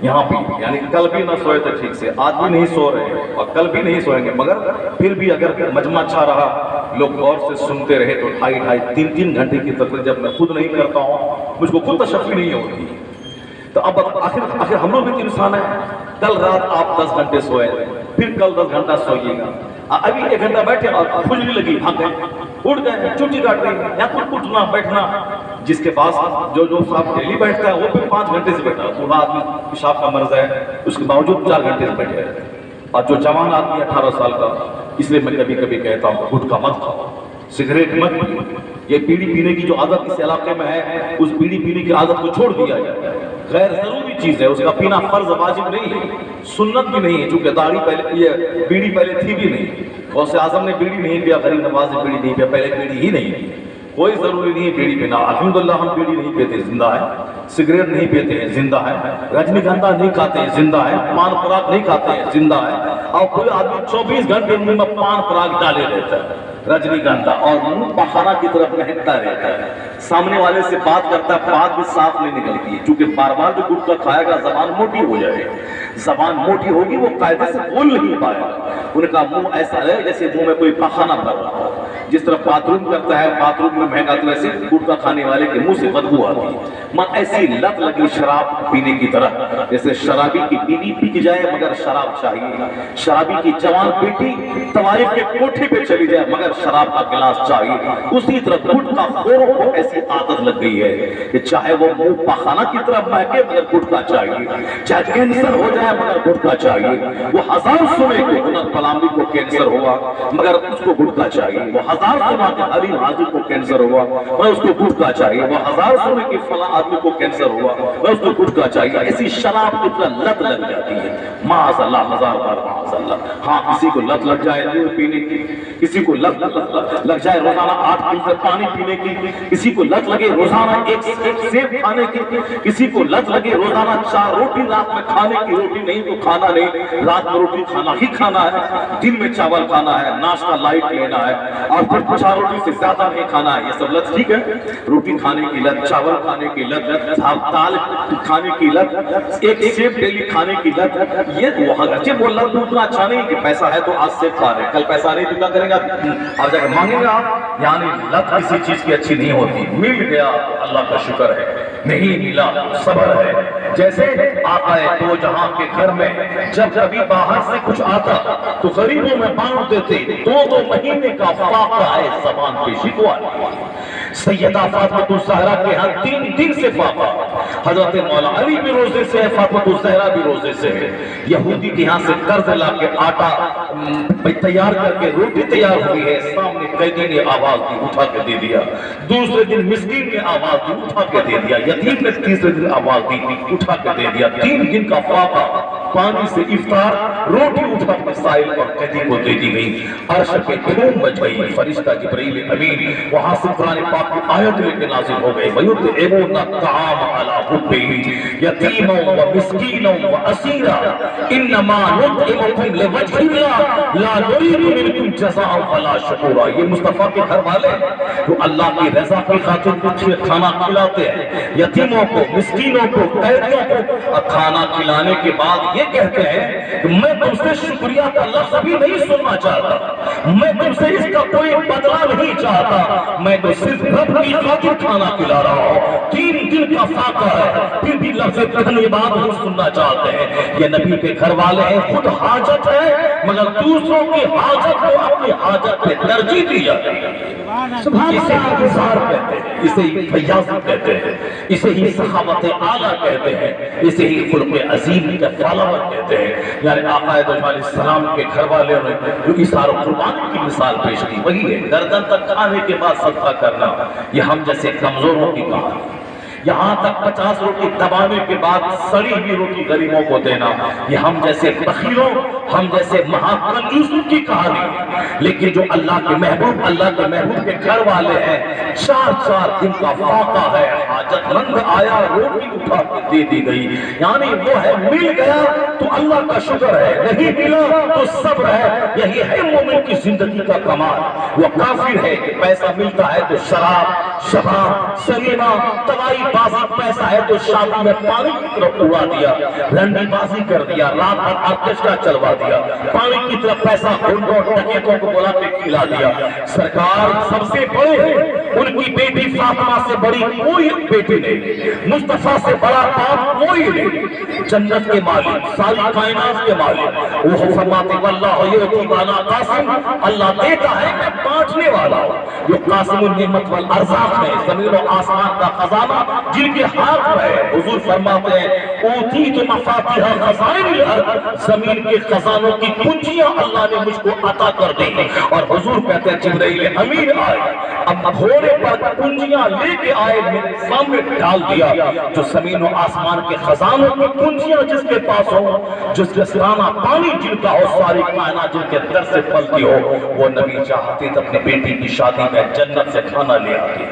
یہاں بھی یعنی کل بھی نہ سوئے تھے ٹھیک سے، آج بھی نہیں سو رہے ہیں اور کل بھی نہیں سوئیں گے، مگر پھر بھی اگر مجمع اچھا رہا، لوگ غور سے سنتے رہے تو 2.5-3 گھنٹے کی تقریر جب میں خود نہیں کرتا ہوں مجھ کو خود تشفی نہیں ہوتی. تو اب آخر ہم لوگ بھی انسان ہیں. کل رات آپ 10 گھنٹے سوئے، پھر کل 10 گھنٹہ سوئیے گا. ابھی 1 گھنٹہ بیٹھے اور کھجلی لگی، بھاگ گئے، اٹھ گئے، چٹی کاٹ رہی ہے، یا کچھ اٹھنا بیٹھنا. جس کے پاس جو صاحب ڈیلی بیٹھتا ہے وہ پھر 5 گھنٹے سے بیٹھا، بوڑھا آدمی پیشاب کا مرض ہے، اس کے باوجود 4 گھنٹے سے بیٹھے. اور جو جوان آدمی 18 سال کا، اس لیے میں کبھی کبھی کہتا ہوں گٹکا مت کھاؤ، سگریٹ مت پیو. یہ بیڑی پینے کی جو عادت اس علاقے میں ہے، اس بیڑی پینے کی عادت کو چھوڑ دیا جائے. غیر ضروری چیز ہے، اس کا پینا فرض واجب نہیں ہے، سنت بھی نہیں ہے، چونکہ داڑھی پہلے یہ بیڑی پہلے تھی بھی نہیں. غوث اعظم نے بیڑی نہیں پیا، غریب نواز نے بیڑی نہیں پیا، پہلے بیڑی ہی نہیں تھی. کوئی ضروری نہیں ہے بیڑی پینا. الحمدللہ ہم بیڑی نہیں پیتے، زندہ ہے. سگریٹ نہیں پیتے ہیں، زندہ ہے. رجنی گندھا نہیں کھاتے ہیں، زندہ ہے. پان پراگ نہیں کھاتے ہیں، زندہ ہے. اور کوئی آدمی 24 گھنٹے منہ میں پان پراگ ڈالے رہتا ہے، رجنی گندھا، اور منہ پخانہ کی طرف مہکتا رہتا ہے. سامنے والے سے بات کرتا ہے، بات بھی صاف نہیں نکلتی ہے، چونکہ بار بار جو گٹکا کھائے گا زبان موٹی ہو جائے گی. زبان موٹی ہوگی، وہ قاعدے سے بول نہیں پائے گا. ان کا منہ ایسا ہے جیسے منہ میں کوئی پخانہ بھر رہا ہو. جس طرح باتھ روم کرتا ہے، باتھ روم میں مہنگا، تو ایسے گٹکا کھانے والے کے منہ سے بدبو آتی ہے. من ایسی لت لگی شراب پینے کی طرح، جیسے شرابی کی بیوی بک جائے مگر شراب چاہیے، شرابی کی جوان بیٹی طوائف کے کوٹھے پہ چلی جائے مگر شراب کا گلاس چاہیے. اسی طرح گٹکا خوروں کو ایسی عادت لگ گئی ہے کہ چاہے وہ منہ پخانہ کی طرف مہکے مگر گٹکا چاہیے، چاہے کینسر ہو جائے مگر گٹکا چاہیے. وہ 1000 سنے کہ حنت پلامی کو کینسر ہوا مگر اس کو گٹکا چاہیے. وہ 1000 سنا کہ حلیم حاجی کو کینسر ہوا مگر اس کو گٹکا چاہیے. وہ 1000 سنے کہ فلاں آدمی کو کینسر ہوا مگر اس کو گٹکا چاہیے. ایسی شراب کی طرح لت لگ جاتی ہے. معاذ اللہ، 1000 بار معاذ اللہ. ہاں کسی کو لت لگ جائے دودھ پینے کی، کسی کو لت لگ جائے روزانہ 8 لیٹر پانی پینے کی، کسی کو لت لگے روزانہ ایک سیب کھانے کی، کسی کو لت لگے روزانہ 4 روٹی رات میں کھانے کی. روٹی نہیں تو کھانا نہیں، رات میں روٹی کھانا ہی کھانا ہے، دن میں چاول کھانا ہے، ناشتہ لائٹ لینا ہے، اور پھر 4 روٹی سے زیادہ نہیں کھانا ہے. یہ سب لت ٹھیک ہے؟ روٹی کھانے کی لت، چاول کھانے کی لت، دال کھانے کی لت، ایک سیب ڈیلی کھانے کی لت. یہ اگرچہ وہ لت اتنا اچھا نہیں کہ پیسہ ہے تو آج سیب کھا رہے ہیں، کل پیسہ نہیں تو کیا کریں گا، اور جا کے مانگیں گا. یعنی لت کسی چیز کی اچھی نہیں ہوتی. مل گیا تو اللہ کا شکر ہے، نہیں ملا صبر ہے. جیسے آقا دو جہاں کے گھر میں جب کبھی باہر سے کچھ آتا تو غریبوں میں بانٹ دیتے. 2 مہینے کا فاقہ ہے زبان پہ شکوا. سیدہ فاطمہ الزہرا کے ہاں 3 دن سے فاقہ. حضرت مولا علی بھی روزے سے ہے، فاطمہ الزہرا بھی روزے سے ہے. یہودی کے ہاں سے قرض لا کے آٹا تیار کر کے روٹی تیار ہوئی ہے، سامنے قیدی نے آواز دی، اٹھا کے دے دیا. دوسرے دن مسکین نے آواز دی، اٹھا کے دے دیا. یتیم نے تیسرے دن آواز دی، اٹھا کے دے دیا. 3 دن کا فاقہ. پانی سے افطار، روٹی اٹھا کے سائل اور قیدی کو دے دی گئی. عرش پہ دھوم مچ گئی. فرشتہ جبرائیل امین وہاں سے قرآن پاک کی آیت لے کے نازل ہو گئے. وَيُطْعِمُونَ الطَّعَامَ عَلَىٰ حُبِّهِ یتیما ومسکینا واسیرا انما نطعمکم لوجه اللہ لا نريد منکم جزاء ولا شکورا. یہ مصطفیٰ کے گھر والے جو اللہ کی رضا کی خاطر کچھ کھانا کھلاتے ہیں یتیموں کو، مسکینوں کو، قیدیوں کو. اور کھانا کھلانے کے بعد یہ کہتے ہیں کہ میں تم سے شکریہ کا لفظ بھی نہیں سننا چاہتا، میں تم سے اس کا کوئی بدلہ نہیں چاہتا، میں تو صرف رب کی خاطر کھانا کھلا رہا ہوں. 3 دن کا فاقہ ہے، پھر بھی لفظ طیبات نہیں سننا چاہتے ہیں. یہ نبی کے گھر والے ہیں. خود حاجت ہے مگر دوسروں کی حاجت کو اپنی حاجت پہ ترجیح دی جاتی ہے. اسے انتظار کہتے ہیں، اسے ہی فیاض کہتے ہیں، اسے ہی سخاوت اعلیٰ کہتے ہیں، اسے ہی خلق عظیم کے فالور کہتے ہیں. یعنی آقا علیہ السلام کے گھر والے نے جو اثار و قربانی کی مثال پیش کی وہی ہے. گردن تک کھانے کے بعد صدقہ کرنا. یہ ہم جیسے کمزوروں کی کہانی. یہاں تک 50 روٹی دبانے کے بعد سڑی ہوئی روٹی غریبوں کو دینا، یہ ہم جیسے بخیلوں، ہم جیسے مہاکنجوسوں کی کہانی ہے۔ لیکن جو اللہ کے محبوب کے گھر والے ہیں، 4 دن کا فاقہ ہے، حاجت مند آیا روٹی اٹھا کے دے دی گئی، یعنی وہ ہے مل گیا تو اللہ کا شکر ہے، نہیں ملا تو صبر ہے۔ یہی ہے مومن کی زندگی کا کمال۔ وہ کافر ہے کہ پیسہ ملتا ہے تو شراب، شباب، سنیما، توائی بازی، پیسہ ہے تو شادی میں پانی کی طرف اڑا دیا، رنڈی بازی کر دیا، رات بھر آرکیسٹرا چلوا دیا، پانی کی طرف پیسہ گھنٹوں ٹکیتوں کو بلا کے کھلا دیا۔ سرکار سب سے بڑے ہیں، ان کی بیٹی فاطمہ سے بڑی کوئی بیٹی نہیں، مصطفیٰ سے بڑا باپ کوئی نہیں، جنت کے مالک، ساری کائنات کے مالک۔ وہ فرماتے واللہ یؤتی وانا قاسم، اللہ دیتا ہے میں بانٹنے والا ہوں۔ جو قاسم النعمت والارزاق ہے، زمین و آسمان کا خزانہ جن کے ہاتھ میں ہے، حضور فرماتے ہیں اوتیت مفاتیح خزائن الارض، زمین کے خزانوں کی کنجیاں اللہ نے مجھ کو عطا کر دی۔ اور حضور کہتے ہیں جبرائیل امین آئے، اب گھوڑے پر کنجیاں لے کے آئے، میرے سامنے ڈال دیا۔ جو زمین و آسمان کے خزانوں کی کنجیاں جس کے پاس ہو، جس کے سرانا پانی جن کا ہو، ساری کائنات جن کے در سے پھلتی ہو، وہ نبی چاہتے تو اپنے بیٹی کی شادی میں جنت سے کھانا لے آتے،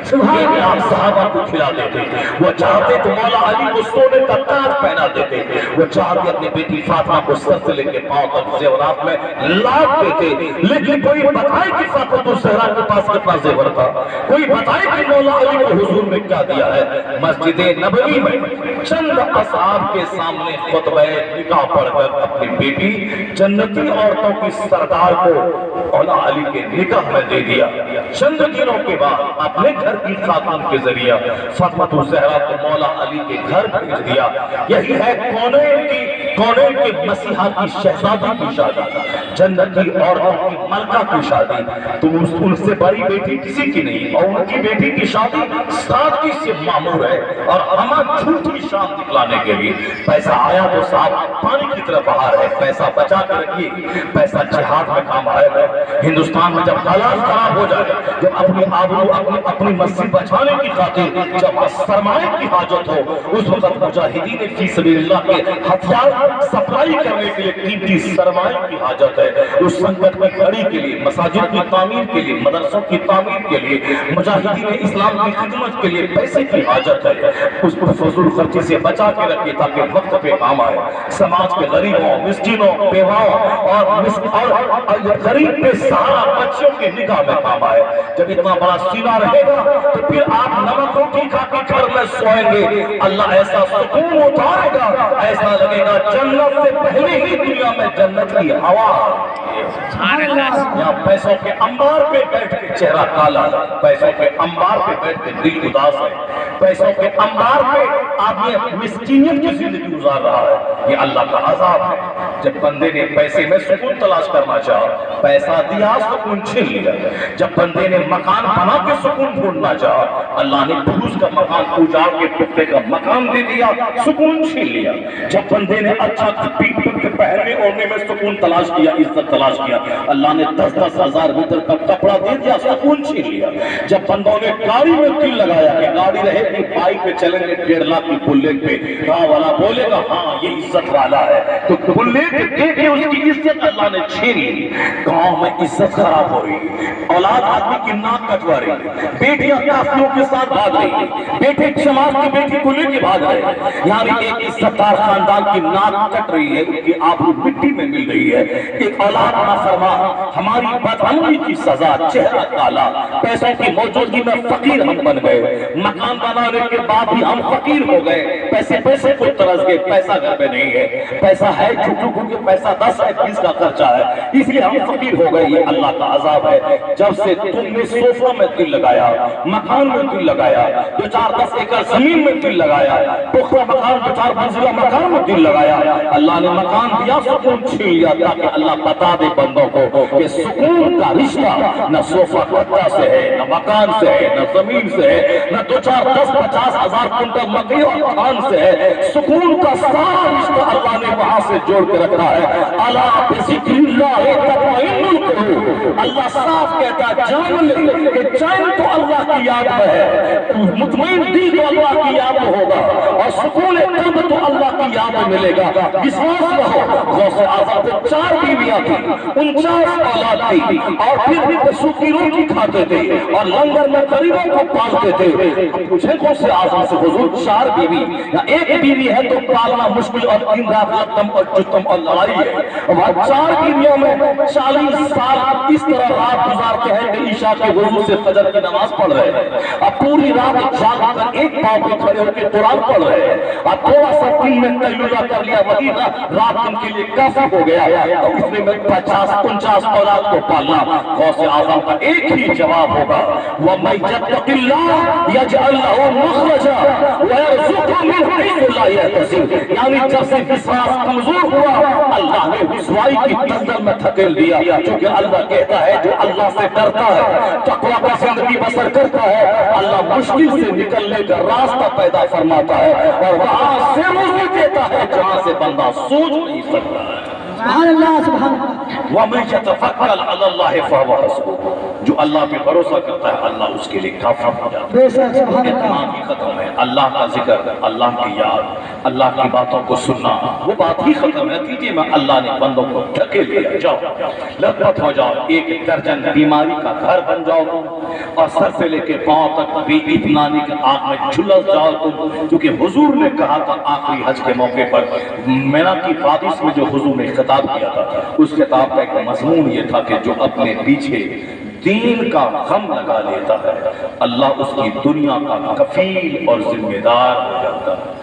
آپ صحابہ کو کھلا دیتے، وہ چاہتے تو مولا علی کو سونے کا تاج پہنا دیتے، وہ چاہتے اپنی بیٹی فاطمہ کو سر سے لے کے پاؤں تک زیورات میں لاٹ دیتے۔ لیکن کوئی بتائے کہ فاطمہ الزہرا کے پاس کتنا زیور تھا، کوئی بتائے کہ مولا علی کو حضور نے کیا دیا ہے۔ مسجد نبوی میں چند اصحاب کے سامنے خطبہ نکاح پڑھ کر اپنی بیٹی جنتی عورتوں کی سردار کو مولا علی کے نکاح میں دے دیا۔ چند دنوں کے بعد اپنے گھر کی خاتون کے ذریعہ فاطمہ الزہرا کو مولا علی کے گھر بھیج دیا۔ یہی ہے کونین کی مسیحا کی شہزادی کی شادی، جنتی عورتوں کی ملکہ کی شادی۔ تم ان سے بڑی بیٹی کسی کی نہیں، اور ان کی بیٹی کی شادی سادگی سے معمور ہے، اور ہم جھوٹی شان دکھلانے کے لیے پیسہ آیا تو صاحب پانی کی طرف باہر ہے، پیسہ بچا کر رکھیے، پیسہ جہاد میں کام آئے گا۔ ہندوستان میں جب حالات خراب ہو جائے، جب اپنی آبرو اپنی مسجد بچانے کی خاطر جب سرمایہ کی حاجت ہو، اس وقت مجاہدین فی سبیل اللہ کے ہتھیار سپلائی کرنے کے لیے قیمتی سرمایہ کی حاجت ہے۔ اس سنکٹ میں گھڑی کے لیے، مساجد کی تعمیر کے لیے، مدرسوں کی تعمیر کے لیے، مجاہدین اسلام کی خدمت کے لیے پیسے کی حاجت ہے۔ اس کو فضول خرچی سے بچا کے رکھیے تاکہ وقت پہ کام آئے۔ سماج کے غریبوں، مسکینوں، بیواؤں اور غریب بے سہارا بچوں کے نگاہ میں کام آئے۔ جب اتنا بڑا سینہ رہے گا تو پھر آپ نمک روٹی کھا کے گھر میں سوئیں گے، اللہ ایسا سکون اتارے گا، ایسا لگے گا جنت سے پہلے ہی دنیا میں جنت کی ہوا۔ یہاں پیسوں کے انبار پہ بیٹھ کے چہرہ کالا ہے، پیسوں کے انبار پہ بیٹھ کے دل اداس ہے، پیسوں کے انبار پہ آدمی مسکینیت کی زندگی گزار رہا ہے، یہ اللہ کا عذاب ہے۔ جب بندے نے پیسے میں سکون تلاش کرنا چاہا، پیسہ دیا سکون چھین لیا۔ جب بندے نے مکان بنا کے سکون ڈھونڈنا چاہا، اللہ نے بروز کا مکان اجاڑ کے پکتے کا مکان دے دیا، سکون چھین لیا۔ جب بندے نے اچھا پہننے اوڑھنے میں سکون تلاش کیا، عزت تلاش کیا، اللہ نے 10-10 ہزار میٹر کا کپڑا دے دیا، سکون چھین لیا۔ جب بندوں نے گاڑی میں دل لگایا کہ گاڑی رہے گی، بائک پہ چلیں گے 1.5 لاکھ کی بلیٹ پہ، گاؤں والا بولے گا ہاں یہ عزت والا ہے، تو بلیٹ دے کے اس کی عزت اللہ نے چھین لی۔ گاؤں میں عزت خراب ہو رہی ہے، اولاد آدمی کی ناک کٹوا رہی ہے، بیٹیاں کافیوں کے ساتھ بھاگ رہی ہیں، بیٹے جماعت کی بیٹی کو لے کے بھاگ رہے ہیں، یعنی ایک عزتدار خاندان کی ناک کٹ رہی ہے، ان کی آبرو مٹی میں مل رہی ہے۔ ایک اولاد نافرمان، ہماری بدعملی کی سزا، چہرہ کالا، پیسوں کی موجودگی میں فقیر ہم بن گئے، مکان بنانے کے بعد بھی ہم فقیر ہو گئے، پیسے کو ترس گئے، پیسہ گھر میں نہیں ہے، پیسہ ہے چھوٹو کے پیسہ 10 ہے 20 کا خرچہ ہے، اس لیے ہم فقیر ہو گئے۔ یہ اللہ کا عذاب ہے۔ جب سے تم نے صوفہ میں دل لگایا، مکان میں دل لگایا، 2-4-10 ایکڑ زمین میں دل لگایا، پختہ مکان 2-4 منزلہ مکان میں دل لگایا، اللہ نے مکان دیا سکون چھین لیا تاکہ اللہ بتا دے بندوں کو کہ سکون کا رشتہ نہ صوفہ کتا سے ہے، نہ مکان سے ہے، نہ زمین سے ہے، نہ 2-4-10-50 ہزار کنٹل مکئی اور کھان سے ہے۔ سکون کا سارا رشتہ اللہ نے وہاں سے جوڑ کے رکھا ہے۔ الا بذکر اللہ تطمئن القلوب، اللہ صاف کہتا ہے جان لے کہ چین تو اللہ کی یاد میں ہے، مطمئن دل تو اللہ کی یاد میں ہوگا، اور سکون قلب تو اللہ کی یاد میں ملے گا۔ وشواس رہو، غوث اعظم کو 4 بیویاں تھیں، 49 اولاد تھی، اور پھر بھی پشو کی روٹی کھاتے تھے اور لنگر میں غریبوں کو پالتے تھے۔ پوچھیں غوث اعظم سے حضور 4 بیوی یا 1 بیوی ہے تو پالنا مشکل اور دن رات لطم اور جتم اور لڑائی ہے، اور 4 بیویوں میں 40 سال اس طرح رات گزارتے ہیں کہ عشاء کے وضو سے فجر کی نماز پڑھ رہے ہیں، اب پوری رات جاگ کر ایک پاؤں پہ کھڑے ہو کے قرآن پڑھ رہے ہیں، اب تھوڑا سا دن میں قیلولہ کر لیا وہی رات ان کے لیے کافی ہو گیا، تو اس میں 50-49 اولاد کو پالنا۔ غوث اعظم کا ایک ہی جواب ہوگا وَمَن يَتَّقِ اللَّهَ يَجْعَل لَّهُ مَخْرَجًا وَيَرْزُقْهُ مِنْ حَيْثُ لَا يَحْتَسِبُ، یعنی جب سے وشواس کمزور ہوا اللہ نے رسوائی کی دلدل میں دھکیل دیا، کیونکہ اللہ کہتا ہے جو اللہ سے ڈرتا ہے، تقویٰ کا زندگی بسر کرتا ہے، اللہ مشکل سے نکلنے کا راستہ پیدا فرماتا ہے، اور وہاں سے روزی دیتا ہے جہاں سے بندہ سوچ نہیں سکتا ہے۔ سبحان اللہ سبحان اللہ۔ وَمَن يَتَوَکَّلْ عَلَى اللَّهِ فَهُوَ حَسْبُهُ، جو اللہ پہ بھروسہ کرتا ہے اللہ اس کے لیے کافی ہو جاتا ہے۔ بے شک سبحان اللہ۔ اتنا ہی ختم ہے، اللہ کا ذکر، اللہ کی یاد، اللہ کی باتوں کو سننا، وہ بات ہی ختم ہے۔ نتیجے میں اللہ نے بندوں کو دھکیل دیا، جاؤ لت پت ہو جاؤ، 1 درجن بیماری کا گھر بن جاؤ، اور سر سے لے کے پاؤں تک بھی اطمینانی کی آگ میں جھلس جاؤ تم، کیونکہ حضور نے کہا تھا آخری حج کے موقع پر، مینا کی وادی میں جو حضور نے خطاب کیا تھا، اس خطاب کا ایک مضمون یہ تھا کہ جو اپنے پیچھے دین کا غم لگا لیتا ہے اللہ اس کی دنیا کا کفیل اور ذمہ دار ہو جاتا ہے۔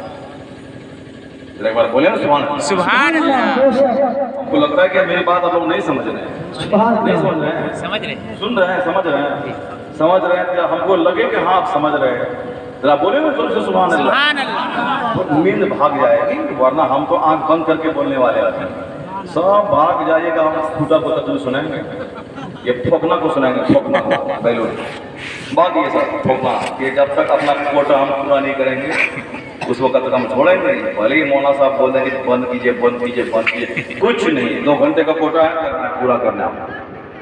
ایک بار بولے نا سبحان اللہ۔ سبحان اللہ۔ بے شک آپ کو لگتا ہے کہ میری بات آپ لوگ نہیں سمجھ رہے ہیں؟ سبحان نہیں اللہ۔ سمجھ رہے ہیں؟ سمجھ رہے سن رہے ہیں، سمجھ رہے ہیں، سمجھ رہے ہیں، کیا ہم کو لگے کہ ہاں آپ سمجھ رہے ہیں؟ ذرا بولے نا تم سے سبحان اللہ۔ سبحان اللہ۔ نیند بھاگ جائے گی، ورنہ ہم تو آنکھ بند کر کے بولنے والے آتے ہیں، سب بھاگ جائیے گا، ہم پھوٹا پھوٹا تم سنیں گے، یہ پھوکنا کو سنیں گے، پھوکنا کو بیلون بات یہ سر پھوکنا کہ جب تک اپنا کوٹا ہم پورا نہیں کریں گے اس وقت تک ہم چھوڑیں گے نہیں، بھلے ہی مولانا صاحب بول دیں گے بند کیجیے بند کیجیے بند کیجیے، کچھ نہیں، 2 گھنٹے کا کوٹا ہے پورا کرنا،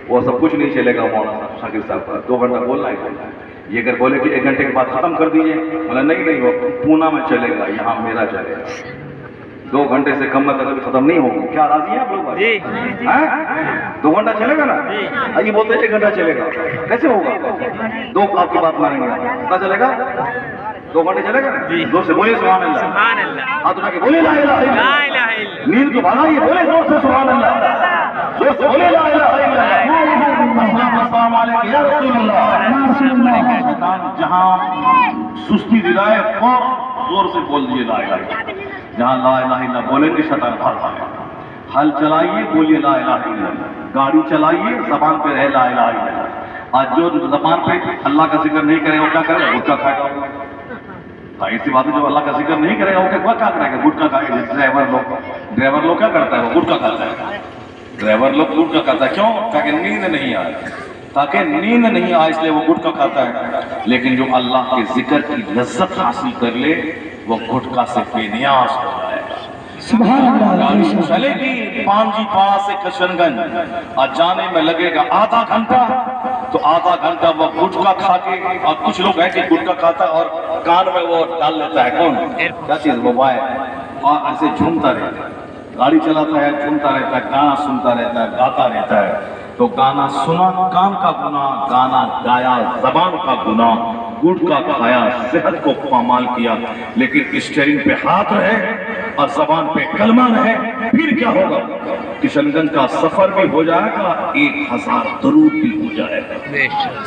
وہ سب کچھ نہیں چلے گا مولانا صاحب شاکر صاحب کا، 2 گھنٹہ بولنا ہی بولنا ہے۔ یہ اگر بولے کہ 1 گھنٹے کے بعد ختم کر دیجیے، بولا نہیں وہ پونا میں چلے گا، یہاں میرا چلے گا، 2 گھنٹے سے کم میں کبھی ختم نہیں ہوگی۔ کیا راضی ہیں آپ لوگ؟ جی 2 گھنٹہ چلے گا نا؟ یہ بولتے 1 گھنٹہ چلے گا، کیسے ہوگا؟ 2 آپ کی بات مانیں گے، کتنا چلے گا؟ 2 گھنٹے چلے گا نا؟ 2 سے بولے سبحان اللہ۔ سبحان اللہ۔ ہاتھ اٹھا کے بولے لا الہ الا لا اللہ۔ الہ الا نیند کو بھگائیے، بولے زور سے سبحان اللہ، زور سے بولے لا الہ الا اللہ۔ السلام علیکم یا رسول اللہ۔ شیطان جہاں سستی دلائے فوراً زور سے بول دیجیے لا الہ الا اللہ، جہاں لا الہ الا اللہ بولیں گے شیطان بھاگ جائے گا۔ حل چلائیے بولیے لا الہ الا اللہ، گاڑی چلائیے زبان پہ رہے لا الہ الا اللہ۔ آج جو زبان پہ اللہ کا ذکر نہیں کرے وہ کیا کرے گا؟ گٹکا کھائے گا۔ ظاہر سی بات ہے جو اللہ کا ذکر نہیں کرے گا وہ کیا کرے گا؟ گٹکا کھائے گا۔ ڈرائیور لوگ کیا کرتا ہے؟ وہ گٹکا کھاتا ہے، ڈرائیور لوگ گٹکا کھاتا ہے، کیوں؟ تاکہ نیند نہیں آئے، تاکہ نیند نہیں آئے اس لیے وہ گٹکا کھاتا ہے۔ لیکن جو اللہ کے ذکر کی لذت حاصل کر لے وہ گٹکا سے بے نیاز ہو جائے گا۔ سبحان اللہ۔ گاڑی چلے گی پانجی پاڑا سے کشن گنج اور جانے میں لگے گا آدھا گھنٹہ، تو آدھا گھنٹہ وہ گٹکا کھا کے، اور کچھ لوگ ہیں کہ گٹکا کھاتا ہے اور کان میں وہ ڈال لیتا ہے، کون کیا چیز وہ وائر، اور ایسے جھومتا رہتا ہے، گاڑی چلاتا ہے جھومتا رہتا ہے، گانا سنتا رہتا ہے، گاتا رہتا ہے۔ تو گانا سنا کان کا گناہ، گانا گایا زبان کا گناہ، گٹکا کھایا صحت کو پامال کیا، لیکن اسٹیئرنگ پہ ہاتھ رہے اور زبان پہ کلمہ رہے، پھر کیا ہوگا؟ کشن گنج کا سفر بھی ہو جائے گا، 1000 درود بھی ہو جائے گا۔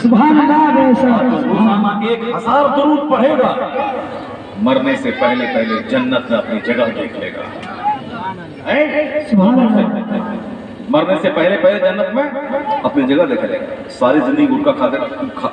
سبحان اللہ۔ بے شک روزانہ 1000 درود پڑھے گا، مرنے سے پہلے پہلے جنت میں اپنی جگہ دیکھ لے گا۔ سبحان اللہ۔ مرنے سے پہلے پہلے جنت میں اپنی جگہ دیکھ لے گا۔ ساری زندگی گٹکا